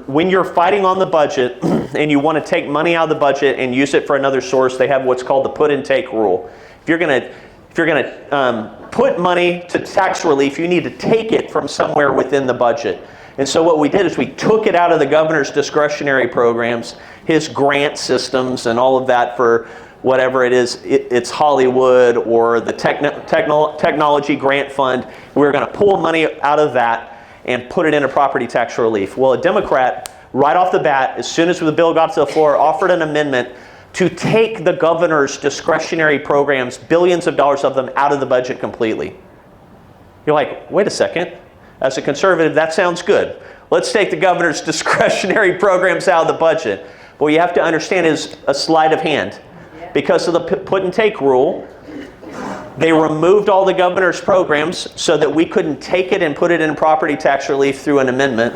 when you're fighting on the budget and you want to take money out of the budget and use it for another source, they have what's called the put and take rule. If you're going to put money to tax relief, you need to take it from somewhere within the budget. And so what we did is we took it out of the governor's discretionary programs, his grant systems and all of that for whatever it is, it's Hollywood or the technology grant fund. We're going to pull money out of that and put it into property tax relief. Well, a Democrat, right off the bat, as soon as the bill got to the floor, offered an amendment to take the governor's discretionary programs, billions of dollars of them, out of the budget completely. You're like, wait a second. As a conservative, that sounds good. Let's take the governor's discretionary programs out of the budget. But what you have to understand is a sleight of hand. Because of the put and take rule, They removed all the governor's programs so that we couldn't take it and put it in property tax relief through an amendment.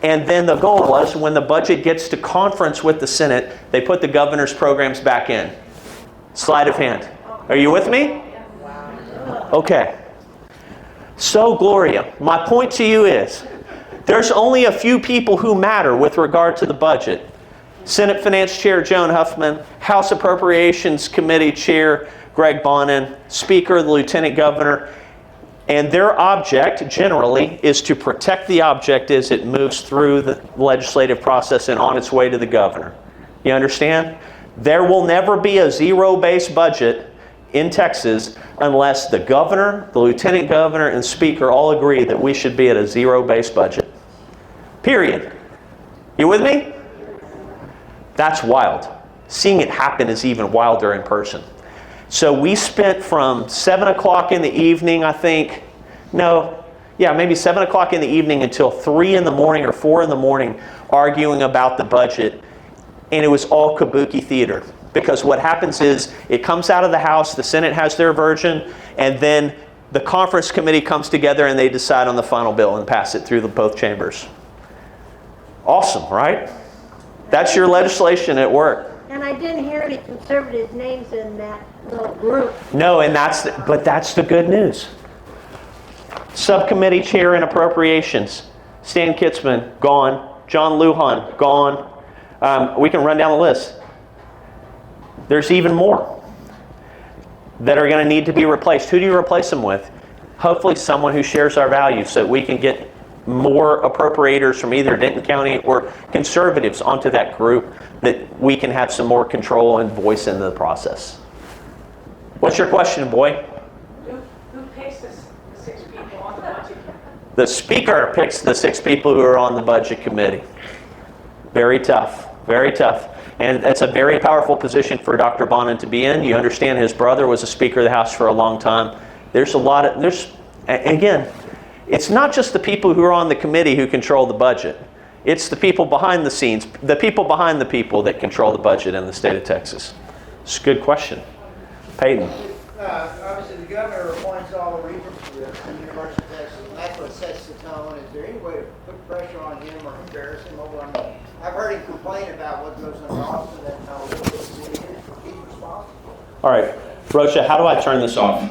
And then the goal was when the budget gets to conference with the Senate, they put the governor's programs back in. Sleight of hand. Are you with me? Okay. So, Gloria, my point to you is, there's only a few people who matter with regard to the budget. Senate Finance Chair Joan Huffman, House Appropriations Committee Chair Greg Bonin, Speaker, the Lieutenant Governor, and their object, generally, is to protect the object as it moves through the legislative process and on its way to the governor. You understand? There will never be a zero-based budget in Texas unless the governor, the lieutenant governor, and speaker all agree that we should be at a zero-based budget. Period. You with me? That's wild. Seeing it happen is even wilder in person. So we spent from 7 o'clock in the evening, maybe 7 o'clock in the evening until 3 in the morning or 4 in the morning arguing about the budget. And it was all kabuki theater. Because what happens is it comes out of the House, the Senate has their version, and then the conference committee comes together and they decide on the final bill and pass it through both chambers. Awesome, right? That's your legislation at work. And I didn't hear any conservative names in that little group. No, but that's the good news. Subcommittee Chair in Appropriations, Stan Kitzman, gone. John Lujan, gone. We can run down the list. There's even more that are going to need to be replaced. Who do you replace them with? Hopefully someone who shares our values so that we can get more appropriators from either Denton County or conservatives onto that group, that we can have some more control and voice in the process. What's your question, boy? Who picks the 6 people on the budget? The speaker picks the 6 people who are on the budget committee. Very tough, very tough. And it's a very powerful position for Dr. Bonin to be in. You understand his brother was a Speaker of the House for a long time. Again, it's not just the people who are on the committee who control the budget. It's the people behind the scenes, the people behind the people that control the budget in the state of Texas. It's a good question. Peyton. Obviously, the governor appoints all the regents to the University of Texas, and that's what sets the tone. Is there any way to put pressure on him or embarrass him over? I've heard him complain about what goes on in Austin, and how he's responsible. All right, Rocha, how do I turn this off?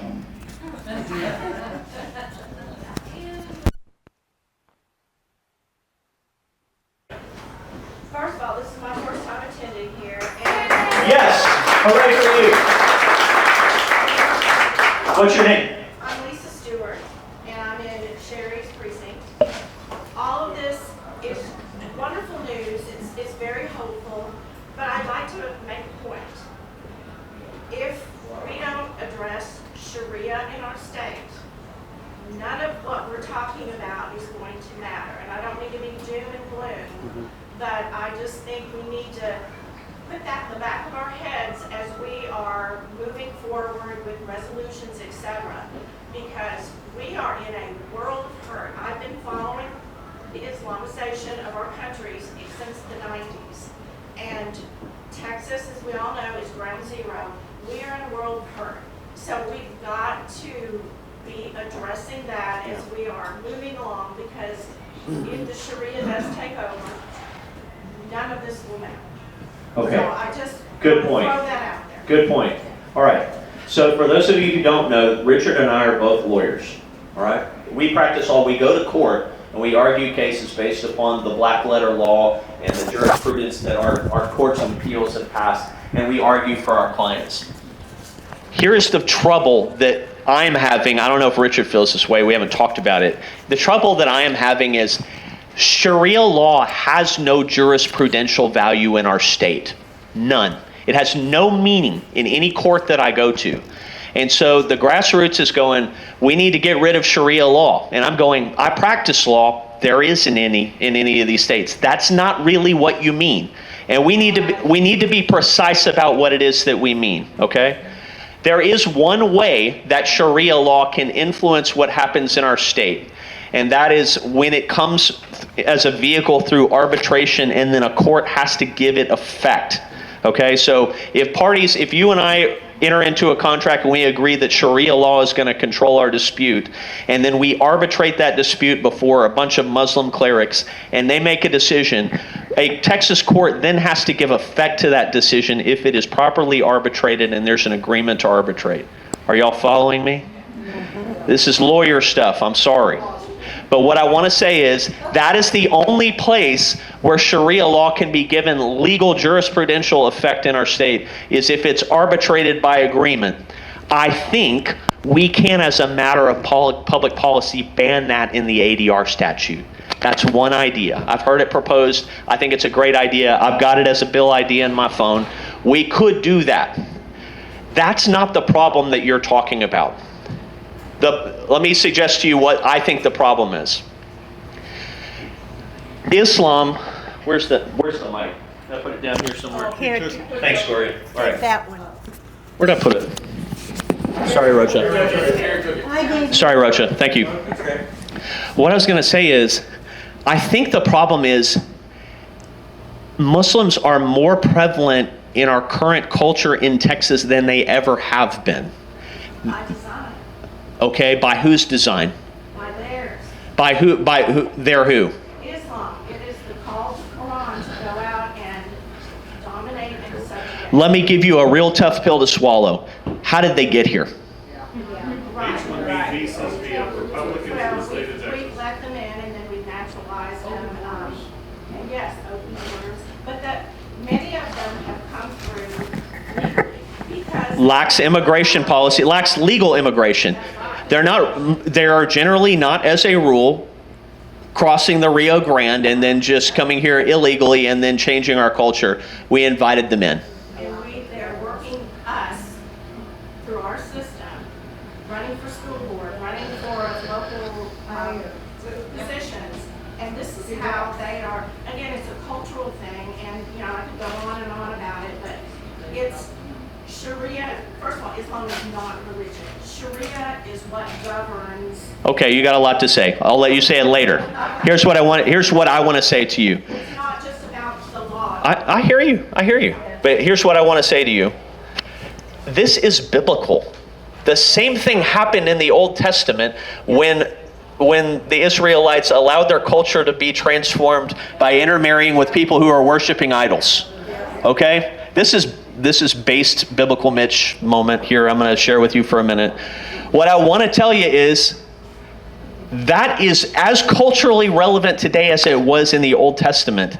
First of all, this is my first time attending here. Yes, hooray for you. What's your name? I'm Lisa Stewart, and I'm in Sherry's precinct. All of this is wonderful news. It's very hopeful, but I'd like to make a point. If we don't address Sharia in our state, none of what we're talking about is going to matter. And I don't mean to be doom and gloom, but I just think we need to put that in the back of our heads as we are moving forward with resolutions, etc. Because we are in a world of hurt. I've been following the Islamization of our countries since the 90s. And Texas, as we all know, is ground zero. We are in a world of hurt. So we've got to be addressing that as we are moving along, because if the Sharia does take over, none of this will matter. Okay. So I just Good point. throw that out there. Good point. All right. So for those of you who don't know, Richard and I are both lawyers. All right. We go to court and we argue cases based upon the black letter law and the jurisprudence that our courts of appeals have passed, and we argue for our clients. Here's the trouble that I'm having. I don't know if Richard feels this way. We haven't talked about it. The trouble that I am having is Sharia law has no jurisprudential value in our state. None. It has no meaning in any court that I go to. And so the Grassroots is going, we need to get rid of Sharia law. And I'm going, I practice law. There isn't any in any of these states. That's not really what you mean. And we need to be precise about what it is that we mean, okay? There is one way that Sharia law can influence what happens in our state. And that is when it comes as a vehicle through arbitration, and then a court has to give it effect. Okay, so if you and I enter into a contract and we agree that Sharia law is going to control our dispute, and then we arbitrate that dispute before a bunch of Muslim clerics, and they make a decision, a Texas court then has to give effect to that decision if it is properly arbitrated and there's an agreement to arbitrate. Are y'all following me? This is lawyer stuff, I'm sorry. But what I want to say is that is the only place where Sharia law can be given legal jurisprudential effect in our state, is if it's arbitrated by agreement. I think we can, as a matter of public policy, ban that in the ADR statute. That's one idea. I've heard it proposed. I think it's a great idea. I've got it as a bill idea in my phone. We could do that. That's not the problem that you're talking about. Let me suggest to you what I think the problem is. Islam, where's the mic? Did I put it down here somewhere? Here, Thanks, Gloria. All right. that one. Where'd I put it? Sorry, Rocha. Sorry, Rocha. Thank you. What I was going to say is, I think the problem is Muslims are more prevalent in our current culture in Texas than they ever have been. By design, Okay, by whose design? by theirs. By who? By who? Their who? Islam, it is the call to Quran to go out and dominate and subjugate. Let me give you a real tough pill to swallow. How did they get here? Right. Visas via Republicans in the state of Texas. We've let them in and then we've naturalized them. And yes, open borders. But that many of them have come through legally because Lax immigration policy, lax legal immigration. They are generally not, as a rule, crossing the Rio Grande and then just coming here illegally and then changing our culture. We invited them in. And they're working us through our system, running for school board, running for local positions. And this is how they are, again, it's a cultural thing, and I could go on and on about it, but it's Sharia. First of all, Islam is not religion. Sharia is what governs. Okay, you got a lot to say. I'll let you say it later. Here's what I want to say to you. It's not just about the law. I hear you. But here's what I want to say to you. This is biblical. The same thing happened in the Old Testament when the Israelites allowed their culture to be transformed by intermarrying with people who are worshiping idols. Okay? This is based biblical Mitch moment here I'm going to share with you for a minute. What I want to tell you is that is as culturally relevant today as it was in the Old Testament.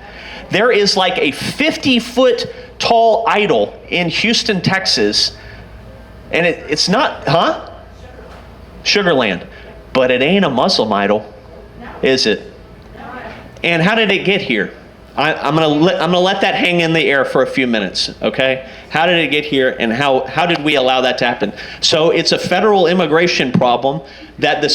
There is like a 50-foot tall idol in Houston, Texas, and it's not, Sugarland. But it ain't a Muslim idol, is it? And how did it get here? I'm gonna let that hang in the air for a few minutes, okay? How did it get here, and how did we allow that to happen? So it's a federal immigration problem that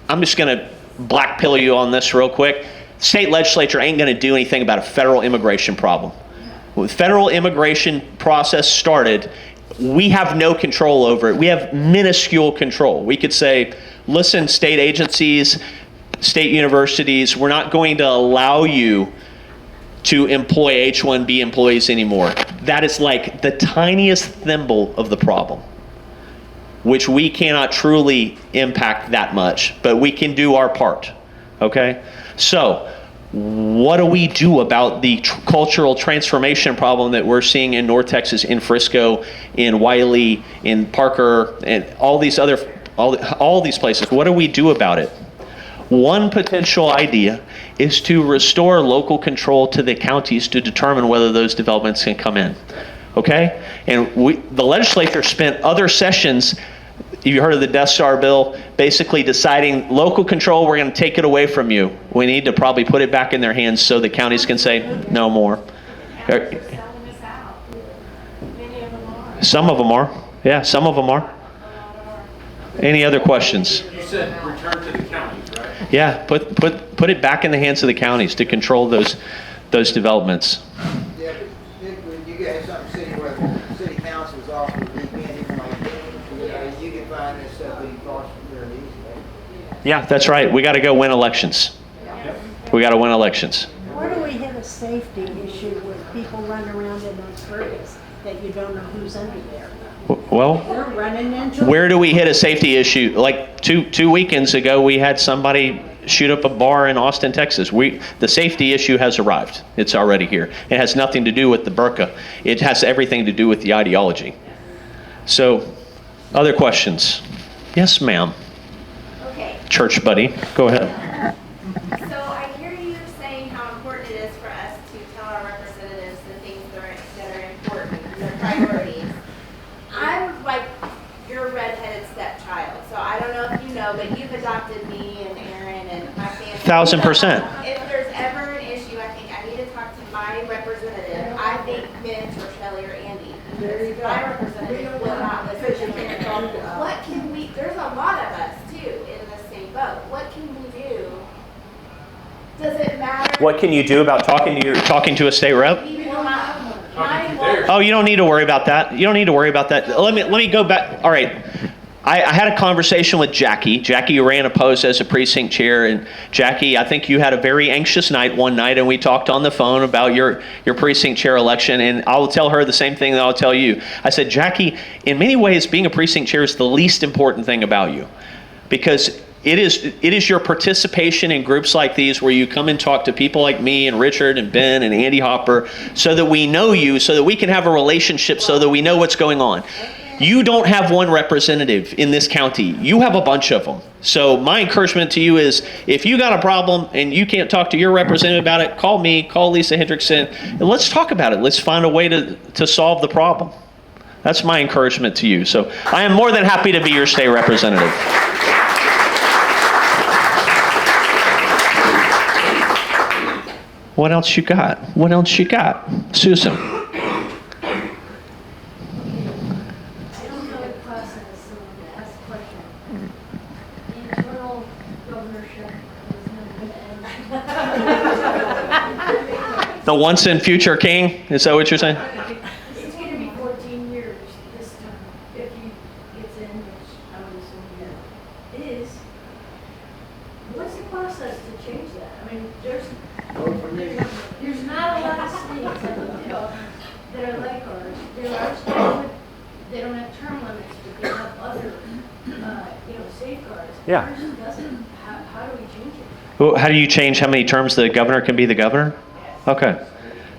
I'm just gonna black pill you on this real quick. State legislature ain't gonna do anything about a federal immigration problem. When the federal immigration process started, we have no control over it. We have minuscule control. We could say, listen, state agencies, state universities, we're not going to allow you to employ H-1B employees anymore. That is like the tiniest thimble of the problem, which we cannot truly impact that much, but we can do our part, okay? So, what do we do about the cultural transformation problem that we're seeing in North Texas, in Frisco, in Wiley, in Parker, and all these places? What do we do about it? One potential idea is to restore local control to the counties to determine whether those developments can come in, okay? And the legislature spent other sessions, you heard of the Death Star bill, basically deciding local control, we're going to take it away from you. We need to probably put it back in their hands so the counties can say no more. Some of them are. Yeah, some of them are. Any other questions? You said return to the counties, right? Yeah, put it back in the hands of the counties to control those developments. Yeah, but you guys have something city where the city council is off the weekend, even like, you can find this stuff being crossed very easily. Yeah, that's right. We got to go win elections. We got to win elections. Where do we hit a safety issue with people running around in those areas that you don't know who's under there? Well, We're running into. where do we hit a safety issue? Like two weekends ago, we had somebody shoot up a bar in Austin, Texas. The safety issue has arrived. It's already here. It has nothing to do with the burqa. It has everything to do with the ideology. So, other questions? Yes, ma'am. Okay, Church buddy, go ahead. so I hear you saying how important it is for us to tell our representatives the things that are important, their priorities. I'm like your redheaded stepchild, so I don't know if you know, but you've adopted me and Aaron and my family. 1000%. If there's ever an issue, I think I need to talk to my representative. I think Mitch or Shelley or Andy. My representative will not listen to me. What can we, there's a lot of us too in the same boat. What can we do? Does it matter? What can you do about talking to a state rep? We will not. Oh, you don't need to worry about that. You don't need to worry about that. Let me go back. All right. I had a conversation with Jackie. Jackie ran opposed as a precinct chair, and Jackie, I think you had a very anxious night one night, and we talked on the phone about your precinct chair election, and I'll tell her the same thing that I'll tell you. I said, Jackie, in many ways, being a precinct chair is the least important thing about you, because it is your participation in groups like these where you come and talk to people like me and Richard and Ben and Andy Hopper so that we know you, so that we can have a relationship, so that we know what's going on. You don't have one representative in this county. You have a bunch of them. So my encouragement to you is, if you got a problem and you can't talk to your representative about it, call me, call Lisa Hendrickson, and let's talk about it. Let's find a way to solve the problem. That's my encouragement to you. So I am more than happy to be your state representative. What else you got? What else you got? Susan. The once and future king? Is that what you're saying? It's going to be 14 years this time, if he gets in, which I would assume he is. What's the process to change that? I mean, there's not a lot of states that are like ours. There are states they don't have term limits, but they have other, safeguards. Yeah. Ours doesn't. How do we change it? Well, how do you change how many terms the governor can be the governor? Okay.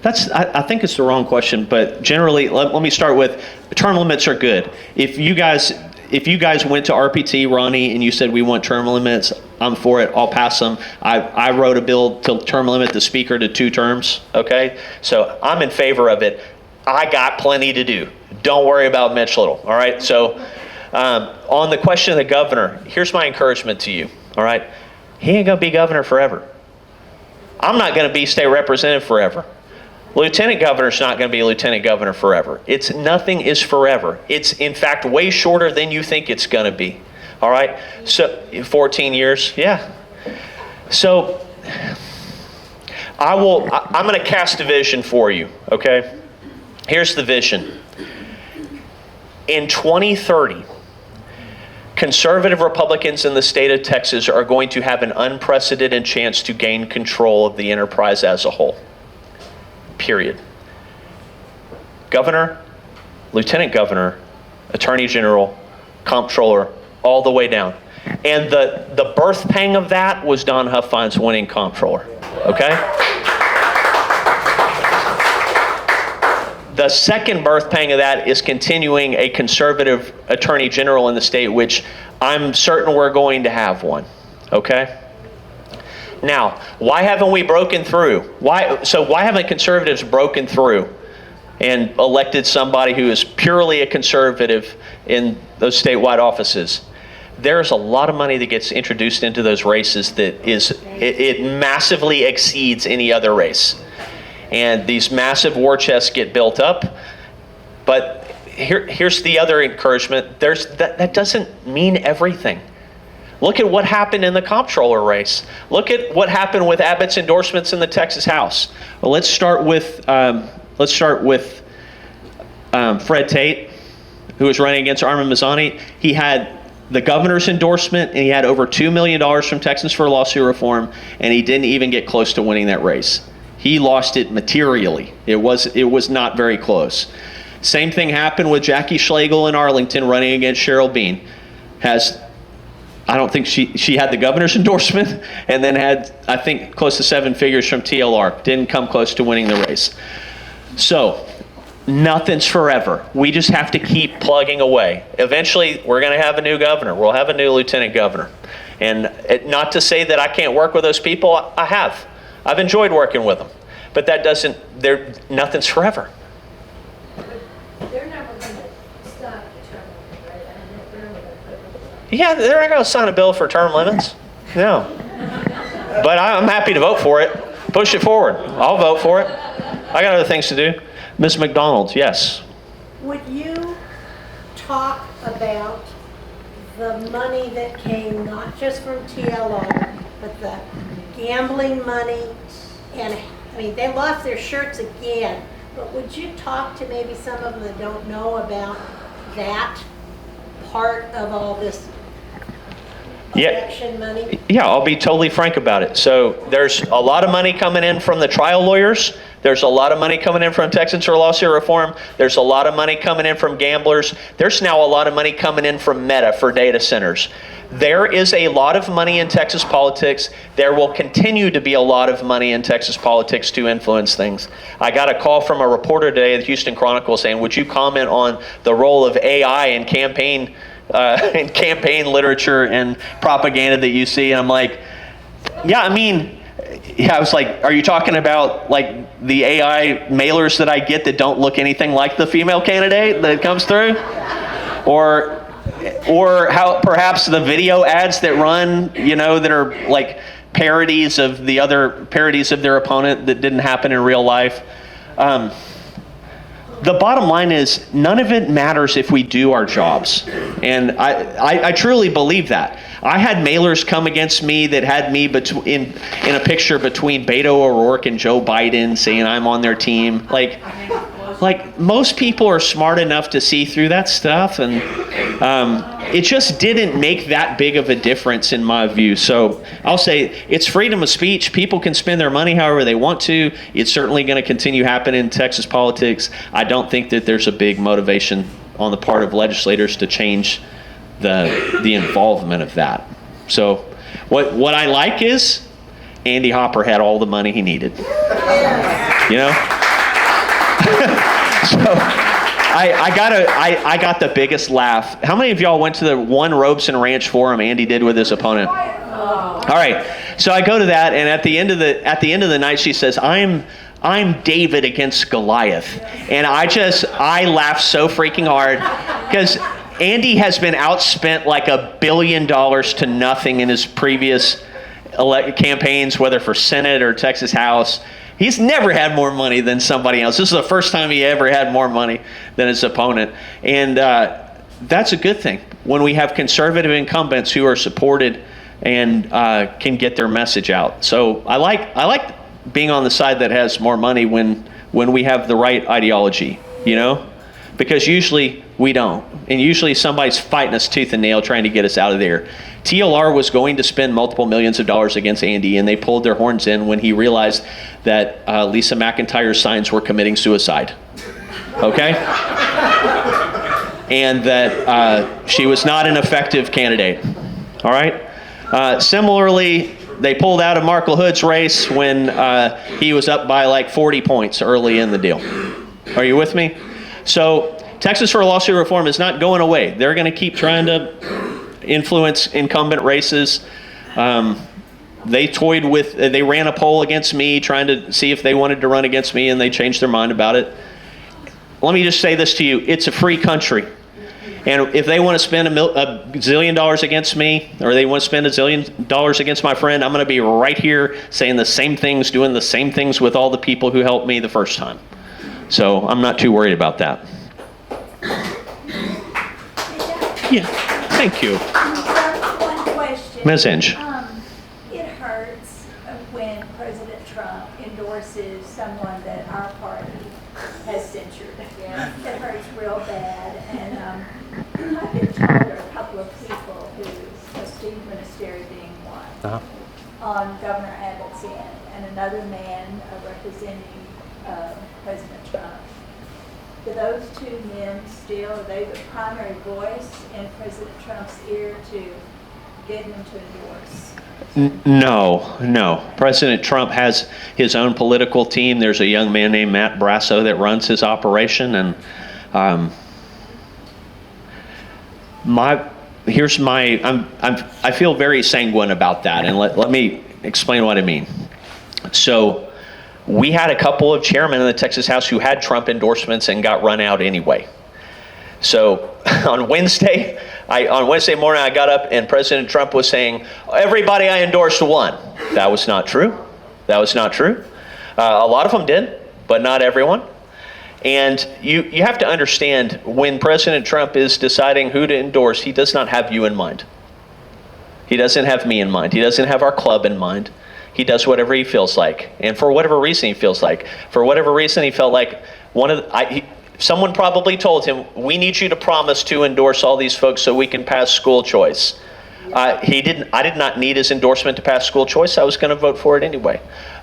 I think it's the wrong question, but generally, let me start with, term limits are good. If you guys went to RPT, Ronnie, and you said we want term limits, I'm for it. I'll pass them. I wrote a bill to term limit the speaker to 2 terms, okay? So I'm in favor of it. I got plenty to do. Don't worry about Mitch Little, all right? So on the question of the governor, here's my encouragement to you, all right? He ain't going to be governor forever. I'm not going to be state representative forever. Lieutenant governor's not going to be a lieutenant governor forever. Nothing is forever. It's, in fact, way shorter than you think it's going to be. All right? So, 14 years? Yeah. So, I'm going to cast a vision for you, okay? Here's the vision. In 2030, conservative Republicans in the state of Texas are going to have an unprecedented chance to gain control of the enterprise as a whole. Period. Governor, lieutenant governor, attorney general, comptroller, all the way down. And the birth pang of that was Don Huffines winning comptroller. Okay? The second birth pang of that is continuing a conservative attorney general in the state, which I'm certain we're going to have one. Okay? Now, why haven't we broken through? Why haven't conservatives broken through and elected somebody who is purely a conservative in those statewide offices? There's a lot of money that gets introduced into those races that it massively exceeds any other race. And these massive war chests get built up. But here's the other encouragement. That doesn't mean everything. Look at what happened in the comptroller race. Look at what happened with Abbott's endorsements in the Texas House. Well, let's start with Fred Tate, who was running against Armin Mazzani. He had the governor's endorsement, and he had over $2 million from Texans for Lawsuit Reform, and he didn't even get close to winning that race. He lost it materially. It was not very close. Same thing happened with Jackie Schlegel in Arlington running against Cheryl Bean. I don't think she had the governor's endorsement, and then had, I think, close to 7 figures from TLR. Didn't come close to winning the race. So, nothing's forever. We just have to keep plugging away. Eventually, we're going to have a new governor. We'll have a new lieutenant governor. And not to say that I can't work with those people. I have. I've enjoyed working with them. But that doesn't, nothing's forever. They're never going to stop the term limit, right? I mean, they're never going to. Yeah, they're not going to sign a bill for term limits. No. But I'm happy to vote for it. Push it forward. I'll vote for it. I got other things to do. Ms. McDonald, yes. Would you talk about the money that came not just from TLR, but the gambling money? And, I mean, they lost their shirts again, but would you talk to maybe some of them that don't know about that part of all this election money? Yeah, I'll be totally frank about it. So there's a lot of money coming in from the trial lawyers. There's a lot of money coming in from Texans for Lawsuit Reform. There's a lot of money coming in from gamblers. There's now a lot of money coming in from Meta for data centers. There is a lot of money in Texas politics. There will continue to be a lot of money in Texas politics to influence things. I got a call from a reporter today at the Houston Chronicle saying, would you comment on the role of AI in campaign literature and propaganda that you see? And I'm like, yeah, I mean, yeah, I was like, are you talking about like the AI mailers that I get that don't look anything like the female candidate that comes through? Or how perhaps the video ads that run, you know, that are like parodies of their opponent that didn't happen in real life. The bottom line is none of it matters if we do our jobs. And I truly believe that. I had mailers come against me that had me in a picture between Beto O'Rourke and Joe Biden saying I'm on their team. Like most people are smart enough to see through that stuff, and it just didn't make that big of a difference in my view. So I'll say it's freedom of speech. People can spend their money however they want to. It's certainly going to continue happening in Texas politics. I don't think that there's a big motivation on the part of legislators to change the involvement of that. So what I like is Andy Hopper had all the money he needed. You know? So I got the biggest laugh. How many of y'all went to the One Ropes and Ranch forum Andy did with his opponent? All right. So I go to that, and at the end of the night, she says, "I'm David against Goliath," and I laughed so freaking hard because Andy has been outspent like $1 billion to nothing in his previous campaigns, whether for Senate or Texas House. He's never had more money than somebody else. This is the first time he ever had more money than his opponent. And that's a good thing when we have conservative incumbents who are supported and can get their message out. So I like being on the side that has more money when we have the right ideology, you know? Because usually we don't. And usually somebody's fighting us tooth and nail trying to get us out of there. TLR was going to spend multiple millions of dollars against Andy, and they pulled their horns in when he realized that Lisa McIntyre's signs were committing suicide. Okay? And that she was not an effective candidate. All right? Similarly, they pulled out of Mark LaHood's race when he was up by like 40 points early in the deal. Are you with me? So Texas for Lawsuit Reform is not going away. They're going to keep trying to influence incumbent races. They ran a poll against me trying to see if they wanted to run against me, and they changed their mind about it. Let me just say this to you. It's a free country. And if they want to spend a zillion dollars against me, or they want to spend $1 zillion against my friend, I'm going to be right here saying the same things, doing the same things with all the people who helped me the first time. So I'm not too worried about that. Yeah, thank you. One question. Ms. Inge. It hurts when President Trump endorses someone that our party has censured. Yeah. It hurts real bad. And I've been told there are a couple of people who, Steve Ministeri being one, on Governor Abbott's end, and another man representing President Trump, do those two men still, are they the primary voice in President Trump's ear to get him to endorse? No. President Trump has his own political team. There's a young man named Matt Brasso that runs his operation, and I feel very sanguine about that, and let me explain what I mean. So we had a couple of chairmen in the Texas House who had Trump endorsements and got run out anyway. So on Wednesday morning, I got up and President Trump was saying, everybody I endorsed won. That was not true. A lot of them did, but not everyone. And you have to understand, when President Trump is deciding who to endorse, he does not have you in mind. He doesn't have me in mind. He doesn't have our club in mind. He does whatever he feels like. And for whatever reason he feels like. For whatever reason he felt like someone probably told him, we need you to promise to endorse all these folks so we can pass school choice. I did not need his endorsement to pass school choice. I was going to vote for it anyway.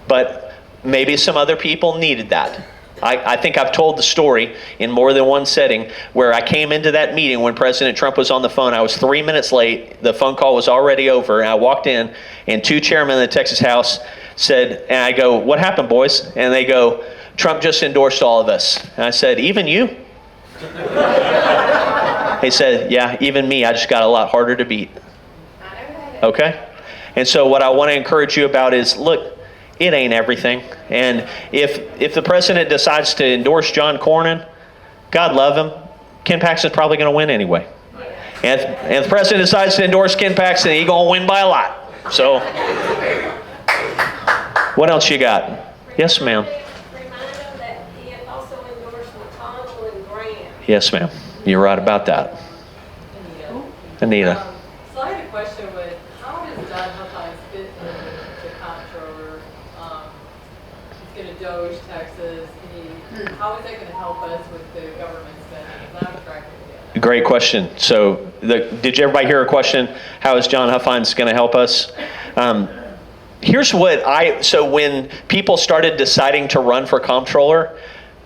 But maybe some other people needed that. I think I've told the story in more than one setting where I came into that meeting when President Trump was on the phone. I was 3 minutes late. The phone call was already over. And I walked in, and two chairmen of the Texas House said, and I go, what happened, boys? And they go, Trump just endorsed all of us. And I said, even you? He said, yeah, even me. I just got a lot harder to beat. Okay? And so what I want to encourage you about is, look, it ain't everything. And if the president decides to endorse John Cornyn, God love him, Ken Paxton's probably going to win anyway. And if the president decides to endorse Ken Paxton, he's going to win by a lot. So, what else you got? Yes, ma'am. Yes, ma'am. You're right about that. Anita. So I had a question with, how does Don Huffines fit into the comptroller? He's going to Doge Texas. How is that going to help us with the government spending? Is that attractive? Great question. So, did everybody hear a question? How is John Huffines going to help us? Here's what so when people started deciding to run for comptroller,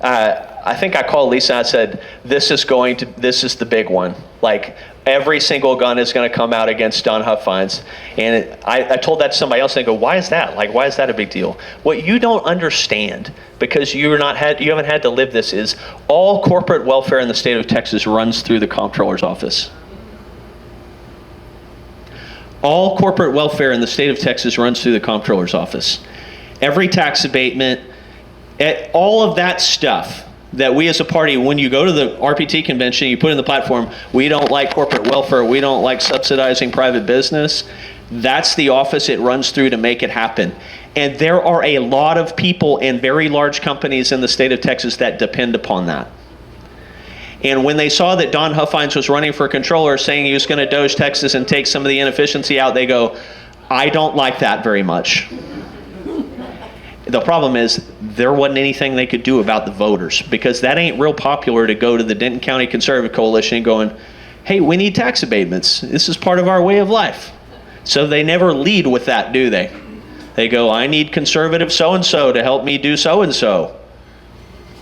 I think I called Lisa and I said, this is the big one. Like, every single gun is going to come out against Don Huffines. And I told that to somebody else, and they go, why is that? Like, why is that a big deal? What you don't understand, because you haven't had to live this, is all corporate welfare in the state of Texas runs through the comptroller's office. All corporate welfare in the state of Texas runs through the comptroller's office. Every tax abatement, all of that stuff that we as a party, when you go to the RPT convention, you put in the platform, we don't like corporate welfare, we don't like subsidizing private business. That's the office it runs through to make it happen. And there are a lot of people and very large companies in the state of Texas that depend upon that. And when they saw that Don Huffines was running for controller, saying he was going to Doge Texas and take some of the inefficiency out, they go, I don't like that very much. The problem is there wasn't anything they could do about the voters, because that ain't real popular to go to the Denton County Conservative Coalition going, hey, we need tax abatements. This is part of our way of life. So they never lead with that, do they? They go, I need conservative so-and-so to help me do so-and-so.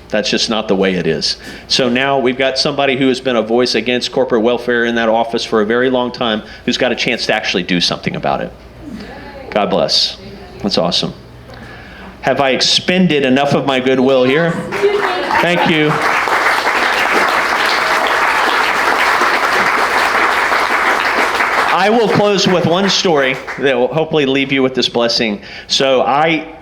That's just not the way it is. So now we've got somebody who has been a voice against corporate welfare in that office for a very long time, who's got a chance to actually do something about it. God bless. That's awesome. Have I expended enough of my goodwill here? Thank you. I will close with one story that will hopefully leave you with this blessing. So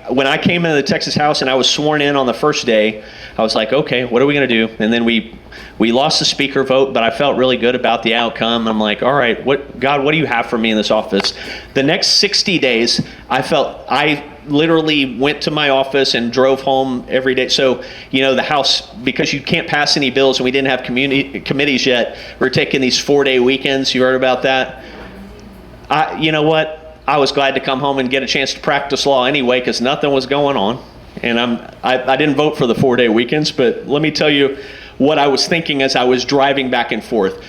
when I came into the Texas House and I was sworn in on the first day, I was like, okay, what are we going to do? And then we lost the speaker vote, but I felt really good about the outcome. I'm like, all right, God, what do you have for me in this office? The next 60 days, I literally went to my office and drove home every day. So, the House, because you can't pass any bills and we didn't have committees yet, we're taking these 4-day weekends. You heard about that? You know what? I was glad to come home and get a chance to practice law anyway, because nothing was going on. And I didn't vote for the 4-day weekends, but let me tell you what I was thinking as I was driving back and forth.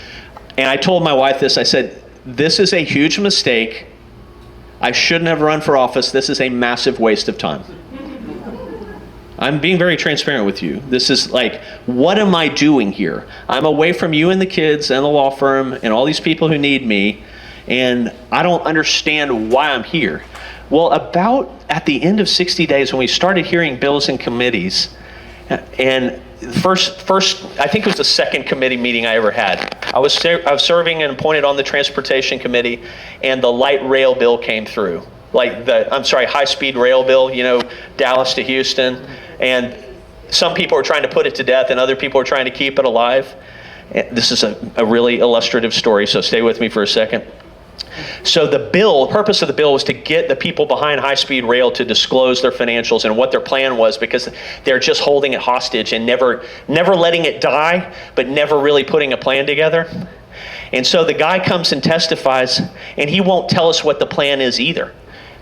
And I told my wife this. I said, this is a huge mistake. I shouldn't have run for office. This is a massive waste of time. I'm being very transparent with you. This is like, what am I doing here? I'm away from you and the kids and the law firm and all these people who need me, and I don't understand why I'm here. Well, about at the end of 60 days when we started hearing bills in committees, and first, I think it was the second committee meeting I ever had. I was serving and appointed on the transportation committee, and the light rail bill came through. Like high-speed rail bill, you know, Dallas to Houston. And some people are trying to put it to death and other people are trying to keep it alive. And this is a really illustrative story, so stay with me for a second. So the purpose of the bill was to get the people behind high-speed rail to disclose their financials and what their plan was, because they're just holding it hostage and never letting it die, but never really putting a plan together. And so the guy comes and testifies, and he won't tell us what the plan is either.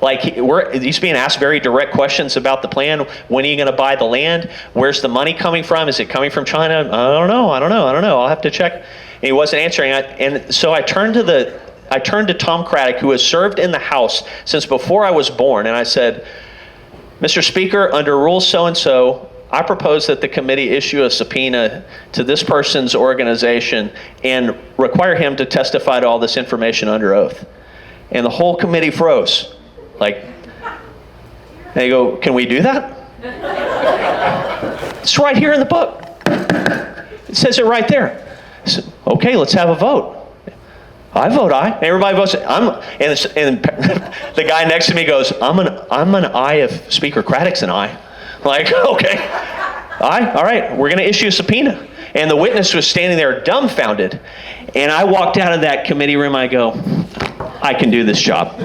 Like, he's being asked very direct questions about the plan. When are you going to buy the land? Where's the money coming from? Is it coming from China? I don't know. I'll have to check. And he wasn't answering. And so I turned to Tom Craddock, who has served in the House since before I was born, and I said, Mr. Speaker, under Rule so-and-so, I propose that the committee issue a subpoena to this person's organization and require him to testify to all this information under oath. And the whole committee froze. Like, and they go, can we do that? It's right here in the book. It says it right there. So, okay, let's have a vote. I vote aye. Everybody votes. And the guy next to me goes, I'm an aye if Speaker Craddock's an aye. I'm like, okay, aye, all right, we're going to issue a subpoena. And the witness was standing there dumbfounded. And I walked out of that committee room. I go, I can do this job.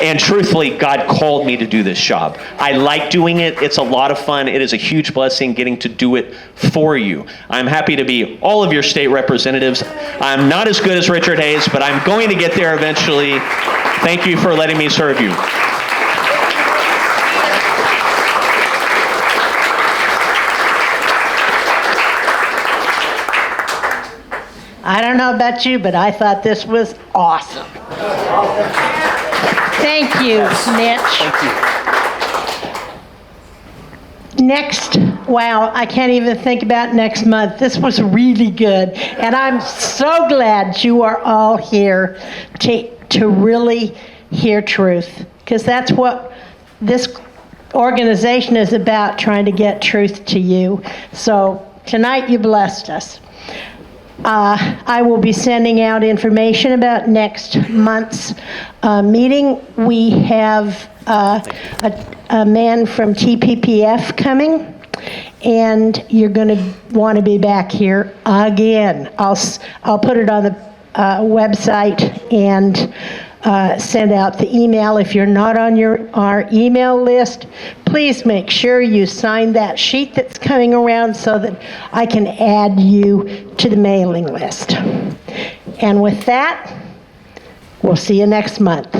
And truthfully, God called me to do this job. I like doing it. It's a lot of fun. It is a huge blessing getting to do it for you. I'm happy to be all of your state representatives. I'm not as good as Richard Hayes, but I'm going to get there eventually. Thank you for letting me serve you. I don't know about you, but I thought this was awesome. Thank you, Mitch. Thank you. Next, wow, I can't even think about next month. This was really good. And I'm so glad you are all here to really hear truth. Because that's what this organization is about, trying to get truth to you. So tonight you blessed us. I will be sending out information about next month's meeting. We have a man from TPPF coming, and you're going to want to be back here again. I'll put it on the website and send out the email. If you're not on our email list, please make sure you sign that sheet that's coming around so that I can add you to the mailing list. And with that, we'll see you next month.